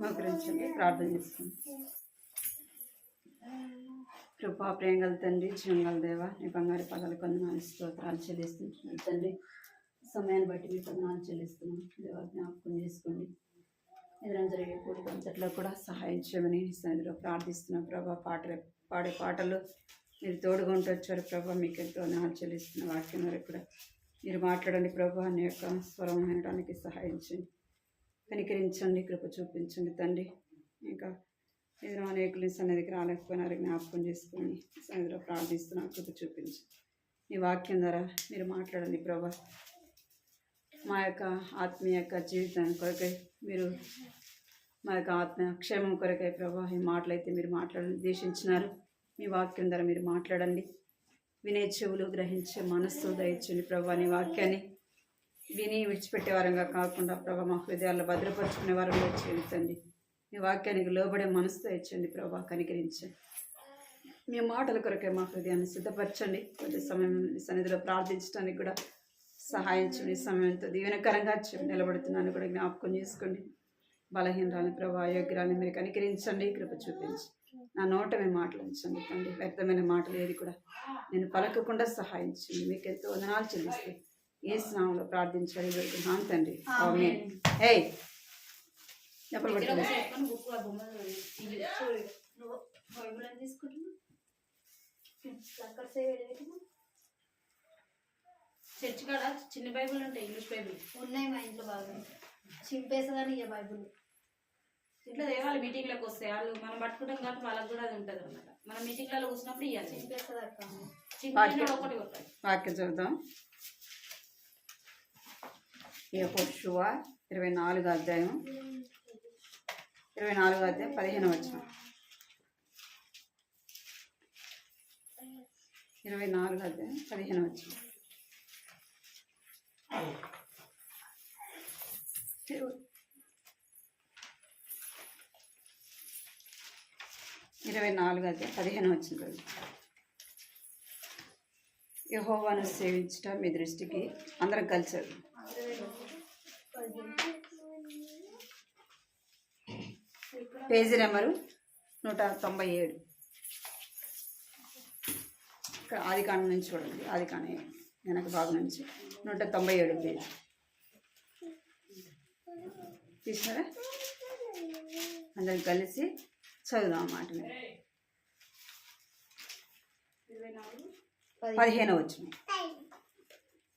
మోకరించండి, ప్రార్థన చేసుకోండి. కృపా ప్రేమగల తండ్రి, జీవంగల దేవ, నీ బంగారు పదాలు కొందనాలు స్తోత్రాలు చెల్లిస్తున్నాను తండ్రి. సమయాన్ని బట్టి మీ కొందనాలు చెల్లిస్తున్నాం దేవ. జ్ఞాపకం చేసుకోండి. ఎదురైనా జరిగే కూడి అంతట్లో కూడా సహాయం చేయమని సన్నిధిలో ప్రార్థిస్తున్నాం ప్రభా. పాడే పాటలు మీరు తోడుగా ఉంటూ వచ్చారు ప్రభా. మీకు ఎంతో వందనాలు చెల్లిస్తున్న వాక్యం వరకు కూడా మీరు మాట్లాడండి ప్రభా. నీ యొక్క స్వరం వినడానికి సహాయం చేయండి, కనికరించండి, కృప చూపించండి తండ్రి. ఇంకా ఎదురు అనేకులు సన్నిధికి రాలేకపోయినారు, జ్ఞాపకం చేసుకొని సన్నిధిలో ప్రార్థిస్తున్నాను, కృప చూపించండి. ఈ వాక్యం ద్వారా మీరు మాట్లాడండి ప్రభా. మా యొక్క ఆత్మీయ జీవితాన్ని కొరకై మీరు, మా యొక్క ఆత్మ క్షేమం కొరకై ప్రభా ఈ మాటలైతే మీరు మాట్లాడని ఉద్దేశించినారు. మీ వాక్యం ద్వారా మీరు మాట్లాడండి. వినే చెవులు, గ్రహించే మనస్సు దయచండి ప్రభా. నీ వాక్యాన్ని విని విడిచిపెట్టే వారంగా కాకుండా ప్రభా మా హృదయాల్లో భద్రపరుచుకునే వారంగా చేయండి. మీ వాక్యానికి లోబడే మనసు దయచండి ప్రభా, కనికరించండి. మీ మాటల కొరకే మా హృదయాన్ని సిద్ధపరచండి. కొద్ది సమయం సన్నిధిలో ప్రార్థించడానికి కూడా సహాయం చేయండి. సమయంతో దీవెనకరంగా నిలబడుతున్నాను కూడా జ్ఞాపకం చేసుకోండి. బలహీనరాని ప్రభా, అయోగ్యరాన్ని మీరు కనికరించండి, కృప చూపించి నా నోట మేము మాట్లాడించండి తండ్రి. వ్యర్థమైన మాటలు ఏది కూడా నేను పలకకుండా సహాయం చేయండి. మీకు ఎంతో వందనాలు చెల్లిస్తే ఏ స్నామంలో ప్రార్థించాలి వెళ్తున్నాను తండ్రి. ఆమేన్. ఏయ్ చర్చ్ కాడ చిన్న బైబుల్ ఉంటాయి, ఇంగ్లీష్ బైబుల్ ఉన్నాయి మా ఇంట్లో. బాగా చింపేసగానే ఇక బైబుల్ ఇట్లా దేవాలి. మీటింగ్లకు వస్తాయి వాళ్ళు, మనం పట్టుకుంటాం కాబట్టి వాళ్ళకి కూడా అది ఉంటుంది అనమాట. మన మీటింగ్లలో కూర్చున్నప్పుడు ఇవ్వాలి, చింపేస్తుంది అక్క. ఒకటి వాక్యం చదువుతాం. యెహోషువ 24వ అధ్యాయం 15వ వచనం. 24వ అధ్యాయం 15వ వచనం. 24వ అధ్యాయం 15వ వచనం. యెహోవాను సేవించుట మీ దృష్టికి, అందరం కలిసారు. Page number 197. ఇక్కడ ఆదికాండం నుంచి చూడండి. ఆదికాండం వెనక భాగం నుంచి 197 పేజీ తీసినారా? అందరం కలిసి చదువుదాం అన్నమాట. 15వ వచనం.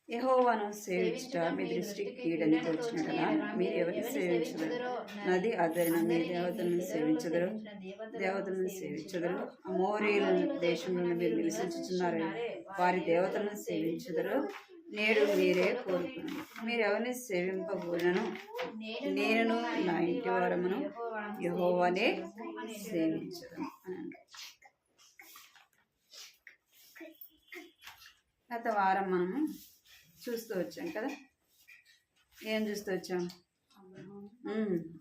యెహోవాను సేవించుట మీ దృష్టికి కీడని తోచినట్లా మీరు ఎవరిని సేవించదరు? నది అదరిన మీ దేవతలను సేవించదరు, దేవతలను సేవించదరు. అమోరీల దేశంలో మీరు నివసించుచున్నారు, వారి దేవతలను సేవించదరు. నేడు మీరే కోరుకున్నాను, మీరు ఎవరిని సేవింపబోనను, నేను నా ఇంటి వారమును యెహోవానే సేవించదు అని. గత వారం మనము చూస్తూ వచ్చాం కదా. ఏం చూస్తూ వచ్చాం?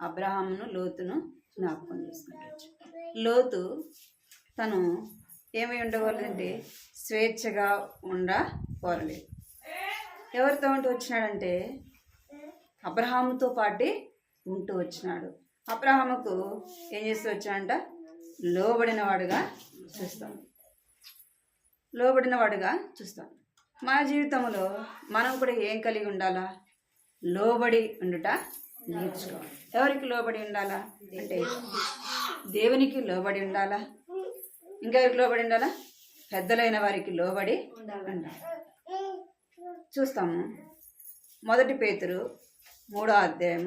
అబ్రహామును, లోతును జ్ఞాపకం చేసుకుంటూ వచ్చాం. లోతు తను ఏమై ఉండగలంటే స్వేచ్ఛగా ఉండకోరలేదు. ఎవరితో ఉంటూ వచ్చినాడంటే అబ్రహాముతో పాటు ఉంటూ వచ్చినాడు. అబ్రహాముకు ఏం చేస్తూ వచ్చాడంట? లోబడినవాడుగా చూస్తాం, లోబడినవాడుగా చూస్తాం. మన జీవితంలో మనం కూడా ఏం కలిగి ఉండాలా? లోబడి ఉండుట నేర్చుకోవాలి. ఎవరికి లోబడి ఉండాలా అంటే దేవునికి లోబడి ఉండాలా. ఇంకెవరికి లోబడి ఉండాలా? పెద్దలైన వారికి లోబడి ఉండాలి. చూస్తాము. 1 పేతురు 3వ అధ్యాయం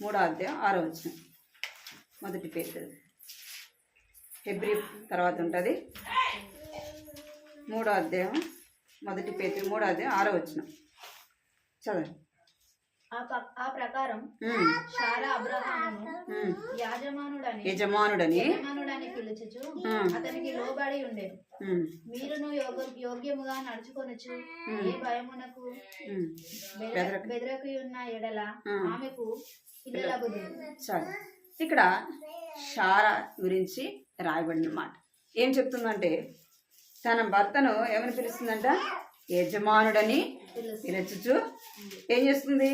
6వ వచనం. 1 పేతురు హెబ్రీ తర్వాత ఉంటుంది. 3వ అధ్యాయం 1 పేతురు 3వ అధ్యాయం 6వ వచనం చదవండి. ఆ ప్రకారం శారా అబ్రహామును యజమానుడని పిలుచుచు అతనికి లోబడి ఉండేది. మీరును యోగ్యముగా నడుచుకొనొచ్చు, ఏ భయమునకు బెదరకు ఉన్న ఎడల ఆమెకు పిల్లలగుదు. చాలు. ఇక్కడ శారా గురించి రాయబడిన మాట ఏం చెప్తుందంటే, తన భర్తను ఏమని పిలుస్తుందంట? యజమానుడని పిలుచుచు ఏం చేస్తుంది?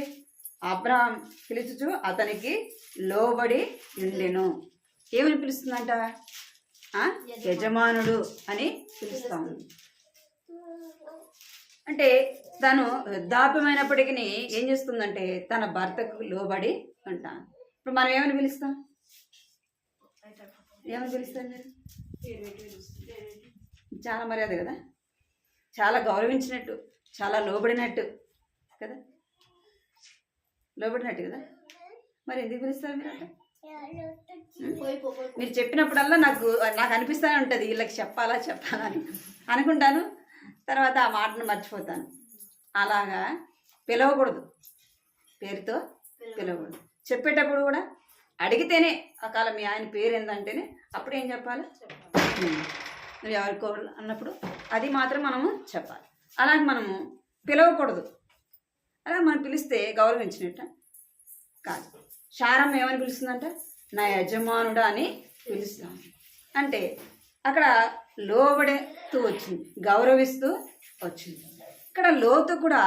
అబ్రహాం పిలుచుచు అతనికి లోబడి ఉండెను. ఏమని పిలుస్తుందంట? యజమానుడు అని పిలుస్తా ఉంది. అంటే తను వృద్ధాప్యమైనప్పటికీ ఏం చేస్తుందంటే తన భర్తకు లోబడి ఉంటాను. ఇప్పుడు మనం ఏమని పిలుస్తాం? ఏమని పిలుస్తాం మీరు? చాలా మర్యాద కదా, చాలా గౌరవించినట్టు, చాలా లోబడినట్టు కదా, లోబడినట్టు కదా. మరి ఎందుకు పిలుస్తారు మీరు అంటే? మీరు చెప్పినప్పుడల్లా నాకు అనిపిస్తూనే ఉంటుంది వీళ్ళకి చెప్పాలా అని అనుకుంటాను. తర్వాత ఆ మాటను మర్చిపోతాను. అలాగా పిలవకూడదు, పేరుతో పిలవకూడదు. చెప్పేటప్పుడు కూడా అడిగితేనే ఒకవేళ మీ ఆయన పేరు ఏందంటేనే అప్పుడు ఏం చెప్పాలి? నువ్వు ఎవరికో అన్నప్పుడు అది మాత్రం మనము చెప్పాలి. అలాగే మనము పిలవకూడదు. అలా మనం పిలిస్తే గౌరవించినట్ట కాదు. శారమ్మ ఏమని పిలుస్తుందంట? నా యజమానుడా అని పిలుస్తాం. అంటే అక్కడ లోబడుతూ వచ్చింది, గౌరవిస్తూ వచ్చింది. ఇక్కడ లోతు కూడా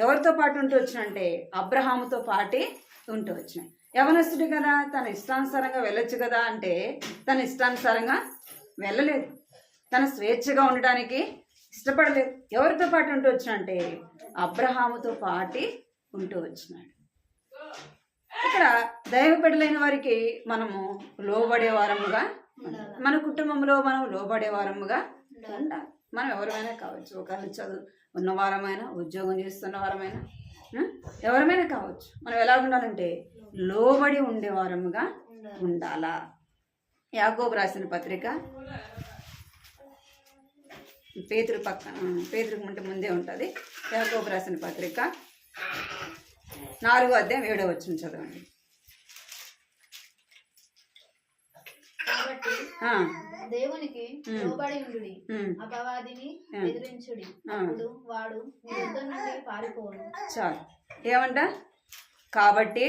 ఎవరితో పాటు ఉంటూ వచ్చినంటే అబ్రహాముతో పాటి ఉంటూ వచ్చినాయి. యవనస్తుడి కదా, తన ఇష్టానుసారంగా వెళ్ళొచ్చు కదా అంటే తన ఇష్టానుసారంగా వెళ్ళలేదు. తన స్వేచ్ఛగా ఉండడానికి ఇష్టపడలేదు. ఎవరితో పాటు ఉంటూ వచ్చినంటే అబ్రహాముతో పాటి ఉంటూ వచ్చినాడు. ఇక్కడ దైవ బిడ్డలైన వారికి మనము లోబడే వారముగా, మన కుటుంబంలో మనం లోబడే వారముగా ఉండాలి. మనం ఎవరైనా కావచ్చు, ఒకళ్ళు చదువు ఉన్నవారమైనా, ఉద్యోగం చేస్తున్న వారమైనా, ఎవరమైనా కావచ్చు. మనం ఎలా ఉండాలంటే లోబడి ఉండేవారముగా ఉండాలా. యాకోబు రాసిన పత్రిక పేతురు ముందే ఉంటుంది. యాకోబు రాసిన పత్రిక 4వ అధ్యాయం 7వ వచనం చదవండి. కాబట్టి దేవునికి లోబడి ఉండుడి, అపవాదిని ఎదిరించుడి, అప్పుడు వాడు మీ వద్ద నుండి పారిపోవును. చాలు. ఏమంట? కాబట్టి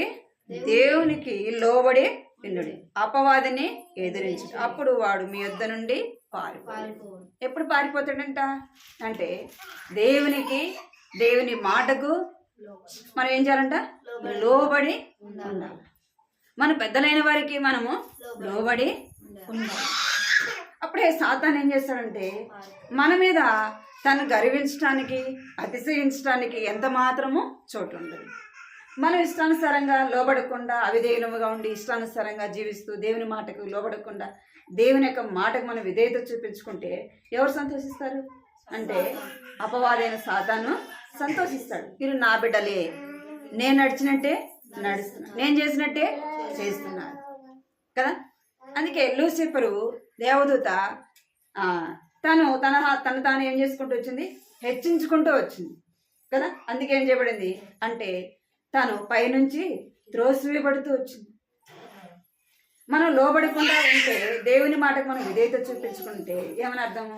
దేవునికి లోబడి ఉండుడి, అపవాదిని ఎదిరించుడి, అప్పుడు వాడు మీ వద్ద నుండి పారిపోవును. ఎప్పుడు పారిపోతాడంట అంటే దేవుని మాటకు మనం ఏం చేయాలంట? లోబడి ఉండాలి. మన పెద్దలైన వారికి మనము లోబడి ఉండాలి. అప్పుడే సాతాను ఏం చేస్తాడంటే మన మీద తను గర్వించడానికి, అతిశయించడానికి ఎంత మాత్రము చోటు ఉండదు. మనం ఇష్టానుసారంగా లోబడకుండా అవిధేయులముగా ఉండి ఇష్టానుసారంగా జీవిస్తూ దేవుని మాటకు లోబడకుండా దేవుని యొక్క మాటకు మనం విధేయత చూపించుకుంటే ఎవరు సంతోషిస్తారు అంటే అపవాదైన సాతాను సంతోషిస్తాడు. వీరు నా బిడ్డలే, నేను నడిచినట్టే నడుస్తున్నా, నేను చేసినట్టే చేస్తున్నాను కదా. అందుకే లూసిఫరు దేవదూత తను తాను ఏం చేసుకుంటూ వచ్చింది? హెచ్చించుకుంటూ వచ్చింది కదా. అందుకే ఏం చేయబడింది అంటే తను పైనుంచి త్రోసివేయబడుతూ వచ్చింది. మనం లోబడకుండా ఉంటే, దేవుని మాటకు మనం విధేయత చూపించుకుంటే ఏమని అర్థము?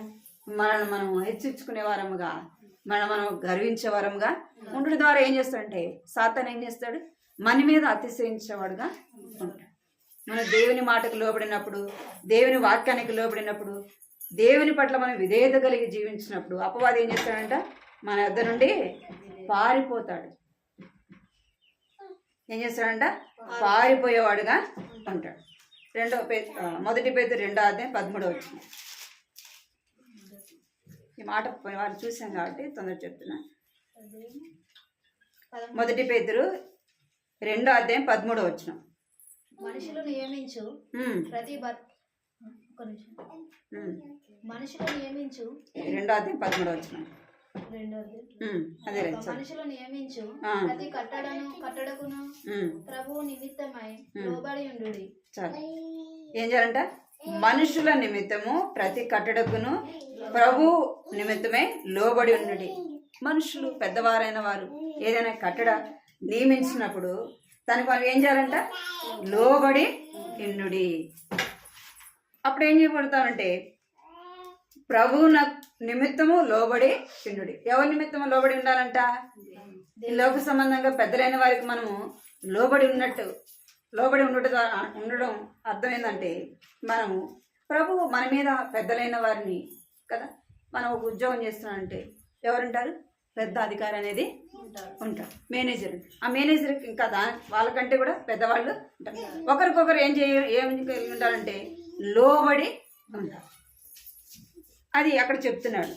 మనం హెచ్చించుకునే వారముగా, మనం గర్వించే వారముగా ఉండడం ద్వారా ఏం చేస్తాడంటే సాతాను ఏం చేస్తాడు? మన మీద అతిశయించేవాడుగా ఉంటాడు. మనం దేవుని మాటకు లోబడినప్పుడు, దేవుని వాక్యానికి లోబడినప్పుడు, దేవుని పట్ల మనం విధేయత కలిగి జీవించినప్పుడు అపవాది ఏం చేస్తాడంట? మన వద్ద నుండి పారిపోతాడు. ఏం చేస్తాడంట? పారిపోయేవాడుగా ఉంటాడు. 1 పేతురు 2వ అధ్యాయం 13వ వచనం. ఈ మాట వాళ్ళు చూసాం కాబట్టి తొందరగా చెప్తున్నా. 1 పేతురు 2వ అధ్యాయం 13వ వచనం. మనుషులు నియమించు ప్రతి 2వ అధ్యాయం 13వ వచనం. మనుషులు నియమించు ప్రతి కట్టడకును ప్రభువు నిమిత్తమై లోబడి ఉండుడి. చాలు. ఏం చేయాలంట? మనుషుల నిమిత్తము ప్రతి కట్టడకును ప్రభు నిమిత్తమే లోబడి ఉండుడి. మనుషులు పెద్దవారైన వారు ఏదైనా కట్టడ నియమించినప్పుడు దానికి వాళ్ళు ఏం చేయాలంట? లోబడి ఉండుడి. అప్పుడు ఏం చేయబడతారంటే ప్రభు నిమిత్తము లోబడి ఉండుడి. ఎవరి నిమిత్తము లోబడి ఉండాలంట? ఈ లోక సంబంధంగా పెద్దలైన వారికి మనము లోబడి ఉండడం అర్థం ఏంటంటే మనము ప్రభువు మన మీద పెద్దలైన వారిని కదా, మనం ఒక ఉద్యోగం చేస్తున్నామంటే ఎవరుంటారు? పెద్ద అధికారి అనేది ఉంటారు. ఉంటారు. మేనేజర్, ఆ మేనేజర్ ఇంకా వాళ్ళకంటే కూడా పెద్దవాళ్ళు ఉంటారు. ఒకరికొకరు ఏం కలిగి ఉంటారంటే లోబడి ఉంటారు. అది అక్కడ చెప్తున్నాడు.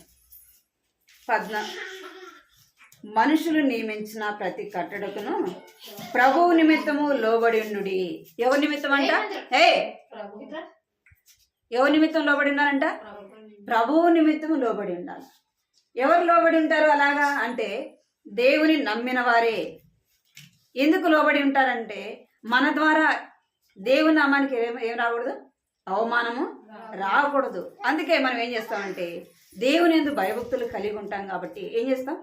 మనుషులు నియమించిన ప్రతి కట్టడకును ప్రభువు నిమిత్తము లోబడి ఉండుడి. ఎవరి నిమిత్తం అంట? ఎవరి నిమిత్తం లోబడి ఉండాలంట? ప్రభువు నిమిత్తము లోబడి ఉండాలి. ఎవరు లోబడి ఉంటారు అలాగా అంటే దేవుని నమ్మిన వారే. ఎందుకు లోబడి ఉంటారంటే మన ద్వారా దేవుని నామానికి ఏం రాకూడదు, అవమానము రాకూడదు. అందుకే మనం ఏం చేస్తామంటే దేవుని యందు భయభక్తులు కలిగి ఉంటాం కాబట్టి ఏం చేస్తాం,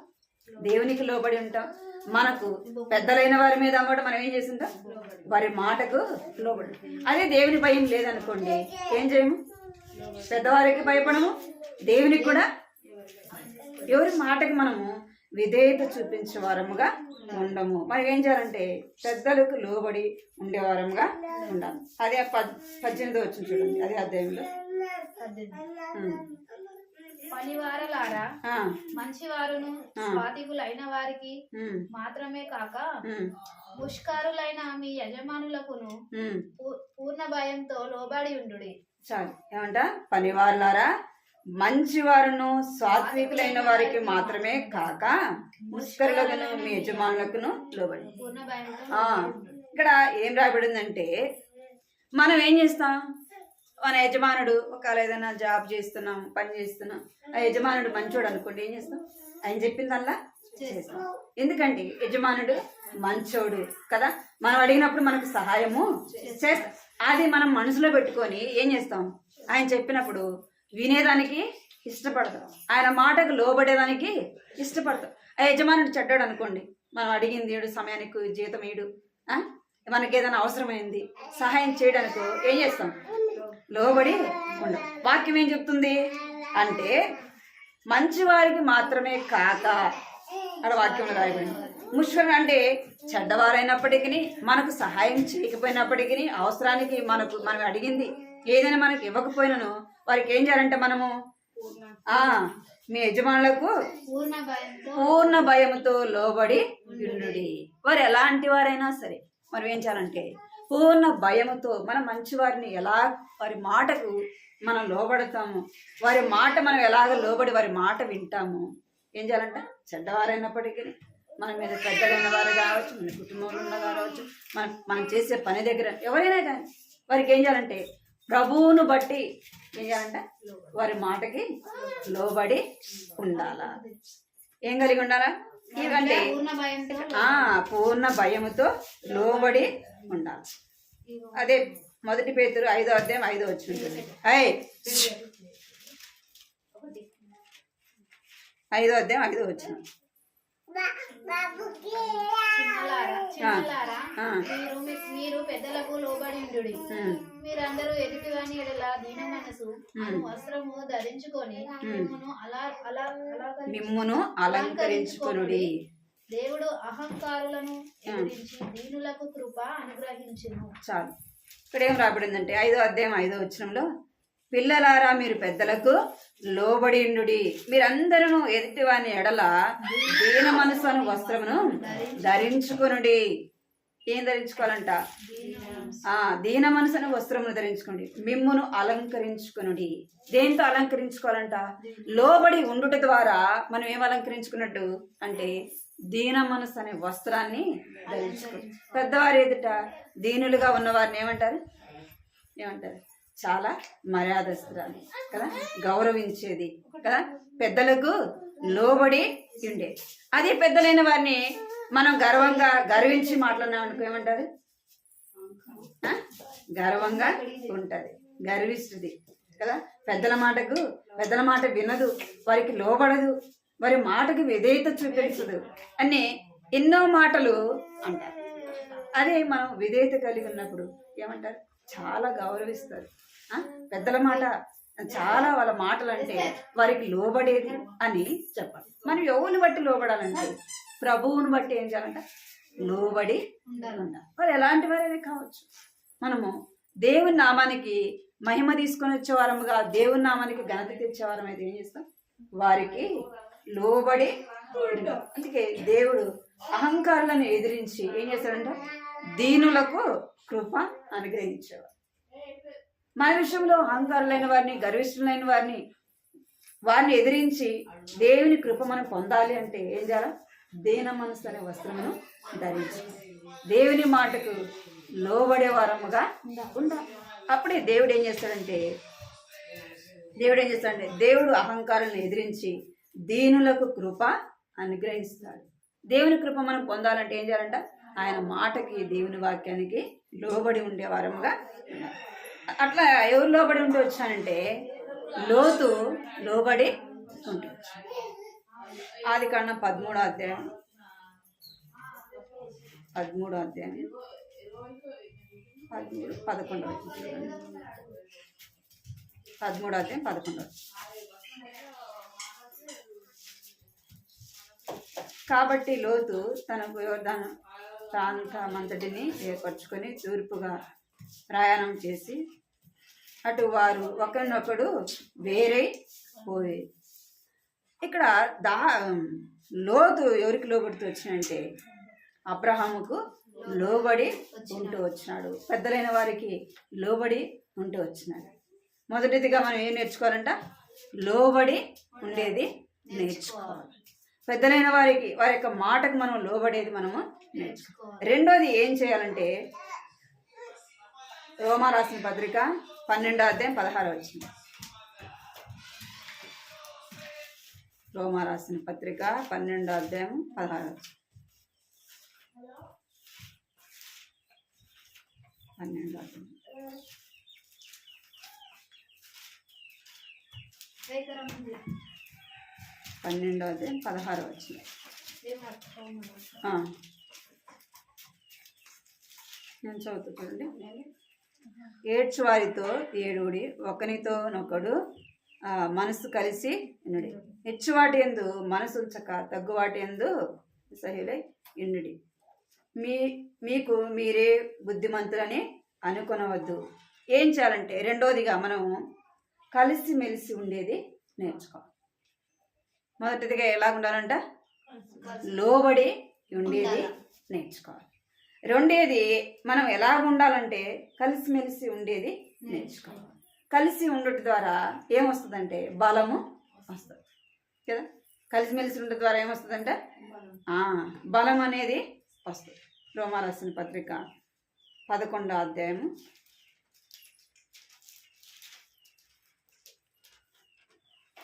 దేవునికి లోబడి ఉంటాం. మనకు పెద్దలైన వారి మీద కూడా మనం ఏం చేస్తుంటాం, వారి మాటకు లోబడి. అదే దేవుని భయం లేదనుకోండి ఏం చేయము, పెద్దవారికి భయపడము, దేవునికి కూడా ఎవరి మాటకి మనము విధేయత చూపించే వారముగా ఉండము. మనం ఏం చేయాలంటే పెద్దలకు లోబడి ఉండేవారముగా ఉండాలి. అదే 18వ వచనం చూడండి, అదే అధ్యాయంలో. పనివారలారా మంచివారును స్వాతికులైన వారికి మాత్రమే కాక ముష్కారులైన మీ యజమానులకును పూర్ణ భయంతో లోబడి ఉండుడి. చాలు. ఏమంట? పనివారులారా మంచివారును సాత్వికులైన వారికి మాత్రమే కాక ముష్కరులకును మీ యజమానులకును లోబడి. ఇక్కడ ఏం రాయబడిందంటే మనం ఏం చేస్తాం, మన యజమానుడు ఒకవేళ ఏదైనా జాబ్ చేస్తున్నాం, పని చేస్తున్నాం, ఆ యజమానుడు మంచోడు అనుకోండి, ఏం చేస్తాం, ఆయన చెప్పిందల్లా చేస్తాం. ఎందుకంటే యజమానుడు మంచోడు కదా, మనం అడిగినప్పుడు మనకు సహాయము చేస్తాం. అది మనం మనసులో పెట్టుకొని ఏం చేస్తాం, ఆయన చెప్పినప్పుడు వినేదానికి ఇష్టపడతాం, ఆయన మాటకు లోబడేదానికి ఇష్టపడతాం. ఆ యజమానుడు చెడ్డాడు అనుకోండి, మనం అడిగింది ఏడు సమయానికి జీతం ఏడు, మనకి ఏదైనా అవసరమైంది సహాయం చేయడానికి ఏం చేస్తాం, లోబడి ఉండవు. వాక్యం ఏం చెప్తుంది అంటే మంచివారికి మాత్రమే కాక, అక్కడ వాక్యంలో రాయబడింది. ముష్కరు అంటే చెడ్డవారైనప్పటికీ, మనకు సహాయం చేయకపోయినప్పటికీ, అవసరానికి మనం అడిగింది ఏదైనా మనకి ఇవ్వకపోయినాను వారికి ఏం చేయాలంటే మనము మీ యజమానులకు పూర్ణ భయముతో లోబడి ఉండుడి. వారు ఎలాంటి వారైనా సరే మనం ఏం చేయాలంటే పూర్ణ భయముతో మనం మంచివారిని ఎలా వారి మాటకు మనం లోబడతాము, వారి మాట మనం ఎలాగ లోబడి వారి మాట వింటాము. ఏం చేయాలంట, చెడ్డవారైనప్పటికీ, మన మీద పెద్దలైన వారు కావచ్చు, మన కుటుంబంలో ఉన్న కావచ్చు, మనం చేసే పని దగ్గర ఎవరైనా కానీ వారికి ఏం చేయాలంటే ప్రభువును బట్టి ఏం చేయాలంట, వారి మాటకి లోబడి ఉండాలా. ఏం కలిగి ఉండాలా? ఎందుకంటే పూర్ణ భయముతో లోబడి ఉండాలి. అదే 1 పేతురు 5వ అధ్యాయం 5వ వచనం ఉంటుంది. 5వ అధ్యాయం 5వ వచనం. మీరు పెద్దలకు లోబడి ఉండుడి. మీరందరూ ఎదుటివాని ఎడల దీన మనసు వస్త్రము ధరించుకొని మిమ్మును అలంకరించుకొనుడి. దేవుడు అహంకారులను ఎదిరించి దీనులకు కృప అనుగ్రహించును. చాలు. ఇక్కడ ఏం రాబడిందంటే 5వ అధ్యాయం 5వ వచనంలో, పిల్లలారా మీరు పెద్దలకు లోబడి ఉండుడి. మీరందరూ ఎదుటివాని ఎడల దీన మనసును వస్త్రమును ధరించుకొనుడి. ఏం ధరించుకోవాలంట? దీన మనసును వస్త్రమును ధరించుకోండి. మిమ్మును అలంకరించుకొనుడి. దేంతో అలంకరించుకోవాలంట? లోబడి ఉండుట ద్వారా మనం ఏం అలంకరించుకున్నట్టు అంటే దీన మనసు అనే వస్త్రాన్ని ధరించుకోండి. పెద్దవారు ఎదుట దీనులుగా ఉన్నవారిని ఏమంటారు? చాలా మర్యాదస్తురాలు కదా, గౌరవించేది కదా, పెద్దలకు లోబడి ఉండే. అదే పెద్దలైన వారిని మనం గర్వించి మాట్లాడినాం అనుకో ఏమంటారు? గర్వంగా ఉంటది, గర్విస్తుంది కదా. పెద్దల మాట వినదు, వారికి లోబడదు, వారి మాటకి విధేయత చూపించదు అని ఎన్నో మాటలు అంటారు. అదే మనం విధేయత కలిగి ఉన్నప్పుడు ఏమంటారు? చాలా గౌరవిస్తారు. పెద్దల మాట చాలా, వాళ్ళ మాటలు అంటే వారికి లోబడేది అని చెప్పాలి. మనం ఎవరిని బట్టి లోబడాలంటే ప్రభువుని బట్టి ఏం చేయాలంట? లోబడి ఉండాలి. వారు ఎలాంటి వారైనా కావచ్చు. మనము దేవుని నామానికి మహిమ తీసుకొని వచ్చేవారముగా, దేవుని నామానికి ఘనత తెచ్చేవారం అయితే ఏం చేస్తాం? వారికి లోబడి అందుకే దేవుడు అహంకారులను ఎదిరించి ఏం చేస్తాడంటే దీనులకు కృప అనుగ్రహించేవాడు. మన విషయంలో అహంకారులైన వారిని, గర్విష్ఠులైన వారిని ఎదిరించి దేవుని కృప మనం పొందాలి అంటే ఏం చేయాలి? దీన మనసు అనే వస్త్రమును ధరించి దేవుని మాటకు లోబడే వారముగా ఉండాలి. అప్పుడే దేవుడు ఏం చేస్తాడంటే దేవుడు అహంకారాలను ఎదిరించి దీనులకు కృప అనుగ్రహిస్తాడు. దేవుని కృప మనం పొందాలంటే ఏం చేయాలంట? ఆయన మాటకి, దేవుని వాక్యానికి లోబడి ఉండే వారముగా ఉండాలి. అట్లా ఎవరు లోబడి ఉంటూ వచ్చానంటే లోతు లోబడి ఉంటూ వచ్చాను. ఆదికాండం 13వ అధ్యాయం 11వ 11. కాబట్టి లోతు తన యోర్దాను ప్రాంతమంతటిని ఏర్పరచుకొని తూర్పుగా ప్రయాణం చేసి అటు వారు ఒకరినొకడు వేరై పోయి. ఇక్కడ లోతు ఎవరికి లోబడుతూ వచ్చినంటే అబ్రహాముకు లోబడి ఉంటూ వచ్చినాడు. పెద్దలైన వారికి లోబడి ఉంటూ వచ్చినాడు. మొదటిదిగా మనం ఏం నేర్చుకోవాలంట? లోబడి ఉండేది నేర్చుకోవాలి. పెద్దలైన వారికి, వారి యొక్క మాటకు మనం లోబడేది మనము నేర్చుకోవాలి. రెండోది ఏం చేయాలంటే రోమా రాసిన పత్రిక 12వ అధ్యాయం 16 వచ్చింది. రోమా రాసిన పత్రిక 12వ అధ్యాయం 16 వచ్చింది. 12వ అధ్యాయం 16 వచ్చింది. నేను చదువుతూ చూడండి. ఏడ్చువారితో ఏడుడి, ఒకనితోనొకడు మనసు కలిసి ఇనుడి. హెచ్చువాటి యందు మనసు ఉంచక తగ్గువాటి యందు సహిలై ఇండుడి. మీకు మీరే బుద్ధిమంతులని అనుకొనవద్దు. ఏం చేయాలంటే రెండోదిగా మనం కలిసిమెలిసి ఉండేది నేర్చుకోవాలి. మొదటిదిగా ఎలా ఉండాలంట? లోబడి ఉండేది నేర్చుకోవాలి. రెండేది మనం ఎలా ఉండాలంటే కలిసిమెలిసి ఉండేది నేర్చుకోవాలి. కలిసి ఉండటం ద్వారా ఏమొస్తుందంటే బలము వస్తుంది కదా. కలిసిమెలిసి ఉండటం ద్వారా ఏమొస్తుందంటే బలం అనేది వస్తుంది. రోమా రాసిన పత్రిక 11వ అధ్యాయము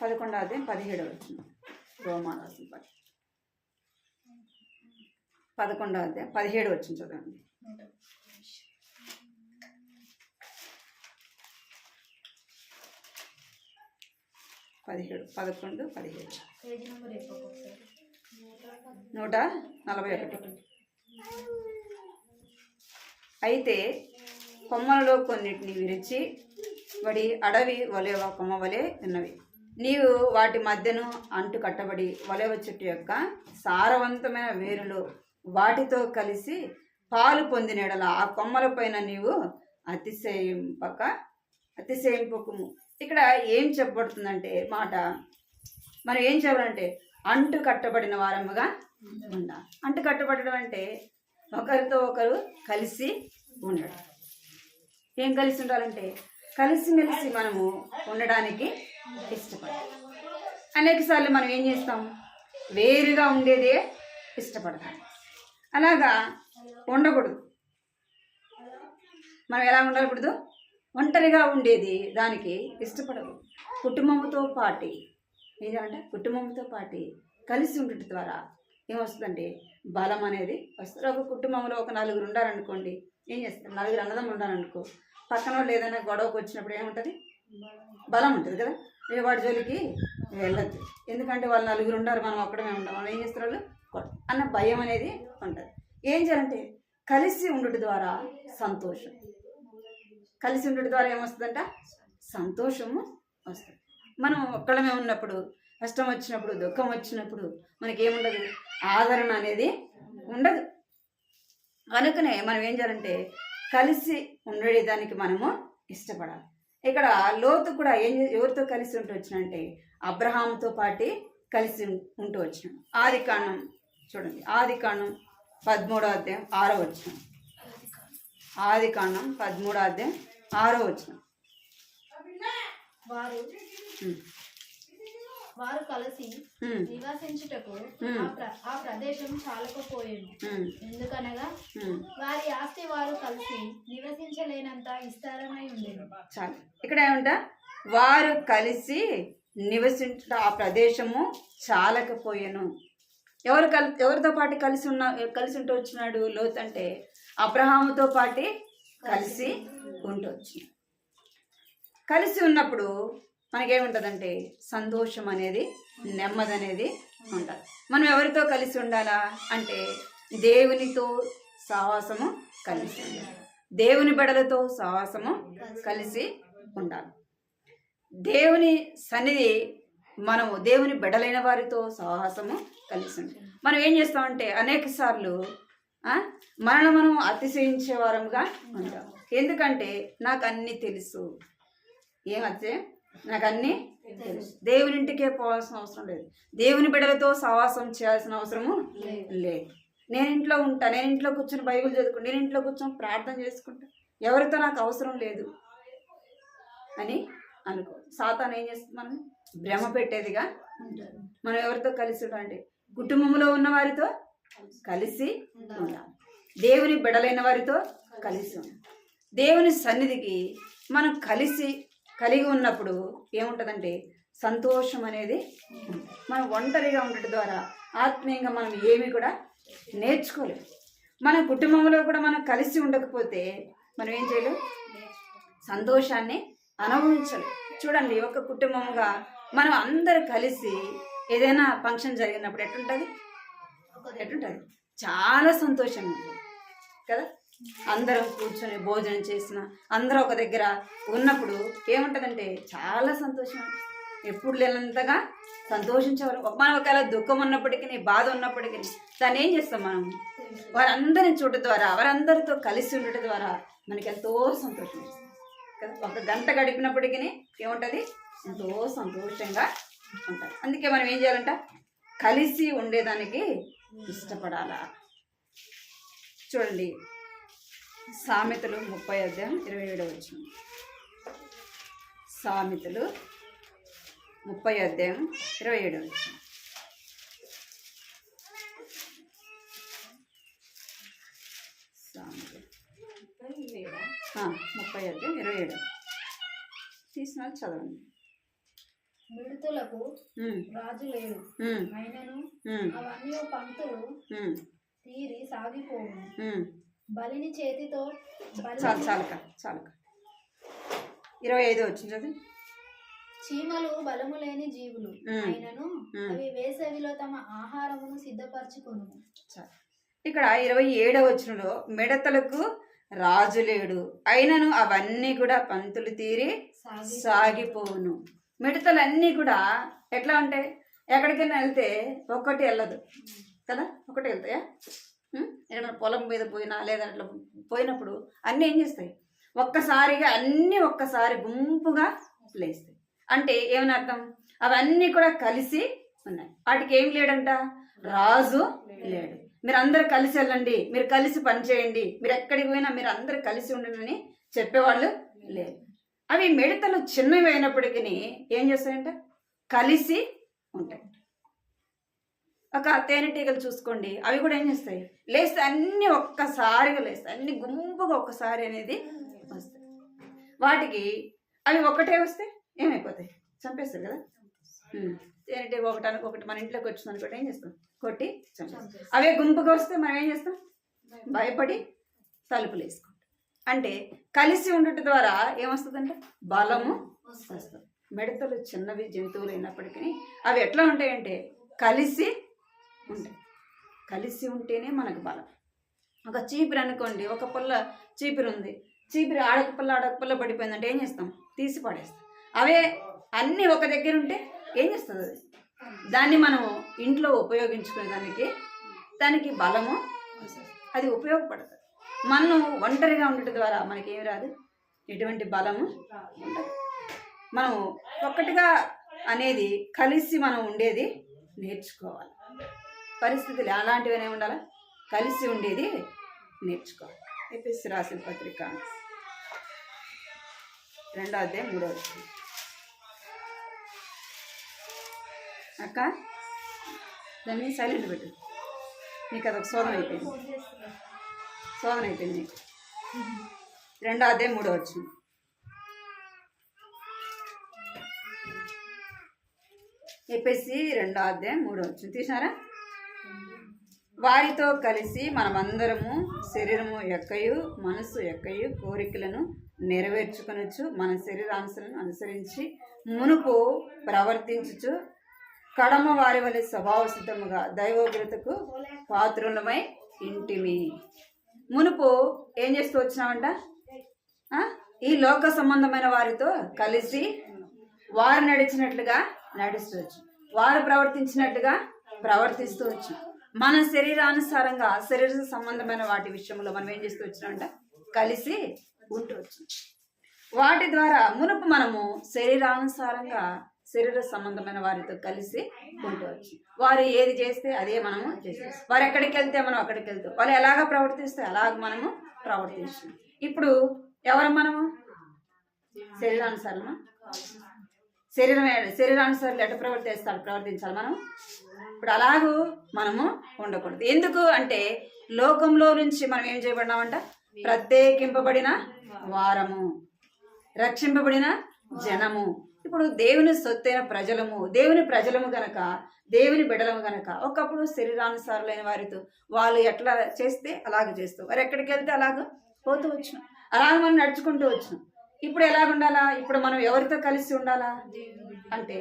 17 వచ్చింది. రోమా రాసిన పత్రిక 11వ అధ్యాయం 17 వచ్చింది. చూడండి. పదిహేడు 141. అయితే కొమ్మలలో కొన్నిటిని విరిచి వాడి అడవి వలె కొమ్మ వలె ఉన్నవి. నీవు వాటి మధ్యను అంటు కట్టబడి వలెవ చెట్టు యొక్క సారవంతమైన వేరులు వాటితో కలిసి పాలు పొందినడల ఆ కొమ్మల పైన నీవు అతిశయింపకము. ఇక్కడ ఏం చెప్పబడుతుందంటే మాట, మనం ఏం చెప్పాలంటే అంటు కట్టబడిన వారముగా ఉండాలి. అంటు కట్టబడడం అంటే ఒకరితో ఒకరు కలిసి ఉండడం. ఏం కలిసి ఉండాలంటే కలిసిమెలిసి మనము ఉండడానికి ఇష్టపడాలి. అనేక సార్లు మనం ఏం చేస్తాం? వేరుగా ఉండేదే ఇష్టపడతాం. అలాగా ఉండకూడదు. మనం ఎలా ఉండకూడదు? ఒంటరిగా ఉండేది దానికి ఇష్టపడదు. కుటుంబంతో పాటు ఏంటంటే కుటుంబంతో పాటు కలిసి ఉండటం ద్వారా ఏమొస్తుందంటే బలం అనేది వస్తుంది. ఒక కుటుంబంలో ఒక 4 ఉండాలనుకోండి, ఏం చేస్తారు? 4 అన్నదమ్ములు ఉండాలనుకో, పక్కన వాళ్ళు ఏదైనా గొడవకు వచ్చినప్పుడు ఏముంటుంది? బలం ఉంటుంది కదా. వాడి జోలికి వెళ్ళద్దు, ఎందుకంటే వాళ్ళు 4 ఉన్నారు, మనం ఒక్కడమే ఉంటాం, మనం ఏం చేస్తారు వాళ్ళు అన్న భయం అనేది ఉంటుంది. ఏం చేయాలంటే కలిసి ఉండటం ద్వారా సంతోషం, కలిసి ఉండటం ద్వారా ఏమొస్తుందంట? సంతోషము వస్తుంది. మనం ఒక్కడమే ఉన్నప్పుడు, కష్టం వచ్చినప్పుడు, దుఃఖం వచ్చినప్పుడు మనకేముండదు? ఆదరణ అనేది ఉండదు. కనుకనే మనం ఏం చేయాలంటే కలిసి ఉండేదానికి మనము ఇష్టపడాలి. ఇక్కడ లోతు కూడా ఎవరితో కలిసి ఉంటూ వచ్చినంటే అబ్రహాముతో పాటు కలిసి ఉంటూ వచ్చినాం. ఆదికాండం చూడండి, ఆదికాండం 13వ అధ్యాయం 6వ వచనం. ఆదికాండం 13వ అధ్యాయం 6వ వచనం. వారు కలిసి నివసించుటకు ఆ ప్రదేశం చాలకపోయేది. ఎందుకనగా వారి ఆస్తి వారు కలిసి నివసించలేనంత విస్తారమై ఉండేది. చాలు. ఇక్కడ ఏమంటా, వారు కలిసి నివసించుట ఆ ప్రదేశము చాలకపోయాను. ఎవరితో పాటు కలిసి ఉంటూ వచ్చినాడు లోతు అంటే? అబ్రహాముతో పాటు కలిసి ఉంటూ వచ్చినాడు. కలిసి ఉన్నప్పుడు మనకేముంటుందంటే సంతోషం అనేది, నెమ్మది అనేది ఉంటుంది. మనం ఎవరితో కలిసి ఉండాలా అంటే దేవునితో సహవాసము కలిసి ఉండాలి. దేవుని బిడ్డలతో సహవాసము కలిసి ఉండాలి. దేవుని సన్నిధి, మనము దేవుని బిడ్డలైన వారితో సహవాసము కలిసి ఉండాలి. మనం ఏం చేస్తామంటే అనేక సార్లు మనం అతిశయించే వారంగా ఉంటాం. ఎందుకంటే నాకు అన్నీ తెలుసు. ఏమచ్చే, నాకు అన్నీ తెలుసు. దేవుని ఇంటికే పోవాల్సిన అవసరం లేదు. దేవుని బిడ్డలతో సహవాసం చేయాల్సిన అవసరము లేదు. నేను ఇంట్లో ఉంటా, నేను ఇంట్లో కూర్చొని బైబిల్ చదువుకుంటా, నేను ఇంట్లో కూర్చొని ప్రార్థన చేసుకుంటా, ఎవరితో నాకు అవసరం లేదు అని అనుకో. సాతాను ఏం చేస్తుంది? మనం భ్రమ పెట్టేదిగా ఉంటుంది. మనం ఎవరితో కలిసి ఉండాలంటే కుటుంబంలో ఉన్న వారితో కలిసి ఉండాలి. దేవుని బిడ్డలైన వారితో కలిసి ఉండాలి. దేవుని సన్నిధికి మనం కలిగి ఉన్నప్పుడు ఏముంటుందంటే సంతోషం అనేది. మనం ఒంటరిగా ఉండటం ద్వారా ఆత్మీయంగా మనం ఏమీ కూడా నేర్చుకోలేము. మన కుటుంబంలో కూడా మనం కలిసి ఉండకపోతే మనం ఏం చేయలేం, సంతోషాన్ని అనుభవించలేం. చూడండి, ఒక కుటుంబంగా మనం అందరు కలిసి ఏదైనా ఫంక్షన్ జరిగినప్పుడు ఎట్లుంటుంది? చాలా సంతోషంగా ఉంటుంది కదా. అందరం కూర్చొని భోజనం చేసిన, అందరూ ఒక దగ్గర ఉన్నప్పుడు ఏముంటుందంటే చాలా సంతోషం. ఎప్పుడు లేనంతగా సంతోషించేవారు. మనం ఒకవేళ దుఃఖం ఉన్నప్పటికీ, బాధ ఉన్నప్పటికీ దాన్ని ఏం చేస్తాం? మనం వారందరిని చూడటం ద్వారా, వారందరితో కలిసి ఉండటం ద్వారా మనకి ఎంతో సంతోషం వస్తుంది కదా. ఒక గంట గడిపినప్పటికీ ఏముంటుంది? ఎంతో సంతోషంగా ఉంటుంది. అందుకే మనం ఏం చేయాలంట? కలిసి ఉండేదానికి ఇష్టపడాలా. చూడండి, సామెతలు 30వ అధ్యాయం 27వ వచనం. సామెతలు 30వ అధ్యాయం 27వ వచనం. సామెతలు 30వ అధ్యాయం 27. తీసిన చదవండి. మిడుతులకు రాజు లేడు, అయినను అవన్నీ పంక్తులు తీరి సాగిపోవును. బలిని చేతితో చాలక 25 వచ్చింది చదువు. చీమలు బలము లేని జీవులు, అయినను అవి వేసవిలో తమ ఆహారమును సిద్ధపరచుకొను. ఇక్కడ 27వ వచనంలో మిడతలకు రాజు లేడు, అయినను అవన్నీ కూడా పంతులు తీరి సాగిపోవును. మిడతలన్నీ కూడా ఎట్లా ఉంటాయి? ఎక్కడికైనా వెళ్తే ఒక్కటి వెళ్ళదు కదా. ఒకటి వెళ్తాయా? ఏదైనా పొలం మీద పోయినా లేదా అట్లా పోయినప్పుడు అన్నీ ఏం చేస్తాయి? ఒక్కసారి గుంపుగా లేస్తాయి. అంటే ఏమని అర్థం? అవన్నీ కూడా కలిసి ఉన్నాయి. వాటికి ఏం లేడంట? రాజు లేడు. మీరు అందరు కలిసి వెళ్ళండి, మీరు కలిసి పని చేయండి, మీరు ఎక్కడికి పోయినా మీరు అందరు కలిసి ఉండండి అని చెప్పేవాళ్ళు లేరు. అవి మిడతలు చిన్నవి అయినప్పటికీ ఏం చేస్తాయంట? కలిసి ఉంటాయి. ఒక తేనెటీగలు చూసుకోండి, అవి కూడా ఏం చేస్తాయి? లేస్తే అన్నీ ఒక్కసారిగా లేస్తాయి, అన్ని గుంపుగా ఒక్కసారి అనేది వస్తాయి. వాటికి అవి ఒకటే వస్తే ఏమైపోతాయి? చంపేస్తారు కదా. తేనెటీగ ఒకటి మన ఇంట్లోకి వచ్చింది అనుకోండి, ఏం చేస్తాం? కొట్టి చంపేస్తాం. అవే గుంపుగా వస్తే మనం ఏం చేస్తాం? భయపడి తలుపులు వేసుకుంటాం. అంటే కలిసి ఉండటం ద్వారా ఏమొస్తుందంటే బలము వస్తుంది. మిడతలు చిన్నవి జంతువులు అయినప్పటికీ అవి ఎట్లా ఉంటాయంటే కలిసి ఉంటాయి. కలిసి ఉంటేనే మనకు బలం. ఒక చీపిరి అనుకోండి, ఒక పుల్ల చీపిరి ఉంది, చీపిరి ఆడకపుల్ల పడిపోయిందంటే ఏం చేస్తాం? తీసి పడేస్తాం. అవే అన్నీ ఒక దగ్గర ఉంటే ఏం చేస్తుంది? అది దాన్ని మనం ఇంట్లో ఉపయోగించుకునే దానికి బలము అది ఉపయోగపడుతుంది. మనం ఒంటరిగా ఉండటం ద్వారా మనకేమి రాదు, ఎటువంటి బలము ఉండదు. మనం ఒక్కటిగా అనేది కలిసి మనం ఉండేది నేర్చుకోవాలి. పరిస్థితులు అలాంటివనే ఉండాలా, కలిసి ఉండేది నేర్చుకోవాలి. ఎఫెసీ రాసిన పత్రిక 2వ అధ్యాయం 3వ వచనం. అక్క దాన్ని సైలెంట్ పెట్టు, నీకు అదొక శోధన అయిపోయింది, నీకు. 2వ అధ్యాయం 3వ వచనం. ఎఫెసీ 2వ అధ్యాయం 3వ వచనం తీసినారా? వారితో కలిసి మనమందరము శరీరము యొక్కయు మనసు యొక్కయు కోరికలను నెరవేర్చుకొనొచ్చు మన శరీరాంశాలను అనుసరించి మునుపు ప్రవర్తించుచు కడమ వారి వలె స్వభావసిద్ధముగా దైవోగ్రతకు పాత్రులమై ఇంటిమి. మునుపు ఏం చేస్తూ వచ్చినామంట? ఈ లోక సంబంధమైన వారితో కలిసి వారు నడిచినట్లుగా నడుస్తూ వచ్చు, వారు ప్రవర్తించినట్టుగా ప్రవర్తిస్తూ వచ్చు. మన శరీరానుసారంగా శరీర సంబంధమైన వాటి విషయంలో మనం ఏం చేస్తూ వచ్చినామంట? కలిసి ఉంటూ వచ్చినాం. వాటి ద్వారా మునుపు మనము శరీరానుసారంగా శరీర సంబంధమైన వారితో కలిసి ఉంటూ వచ్చి వారు ఏది చేస్తే అదే మనము చేస్తాం. వారు ఎక్కడికి వెళ్తే మనం అక్కడికి వెళ్తాం. వాళ్ళు ఎలాగ ప్రవర్తిస్తే అలాగ మనము ప్రవర్తిస్తాం. ఇప్పుడు ఎవరు మనము? శరీరానుసారమా? శరీరానుసారం ఎట్లా ప్రవర్తించాలి మనం. ఇప్పుడు అలాగూ మనము ఉండకూడదు. ఎందుకు అంటే లోకంలో నుంచి మనం ఏం చేయబడినామంట? ప్రత్యేకింపబడిన వారము, రక్షింపబడిన జనము. ఇప్పుడు దేవుని సొత్తైన ప్రజలము, దేవుని ప్రజలము గనక, దేవుని బిడలము గనక ఒకప్పుడు శరీరానుసారులైన వారితో వాళ్ళు ఎట్లా చేస్తే అలాగ చేస్తాం, వారు ఎక్కడికి వెళ్తే అలాగ పోతూ వచ్చినాం, అలాగ మనం నడుచుకుంటూ వచ్చినాం. ఇప్పుడు ఎలాగుండాలా? ఇప్పుడు మనం ఎవరితో కలిసి ఉండాలా అంటే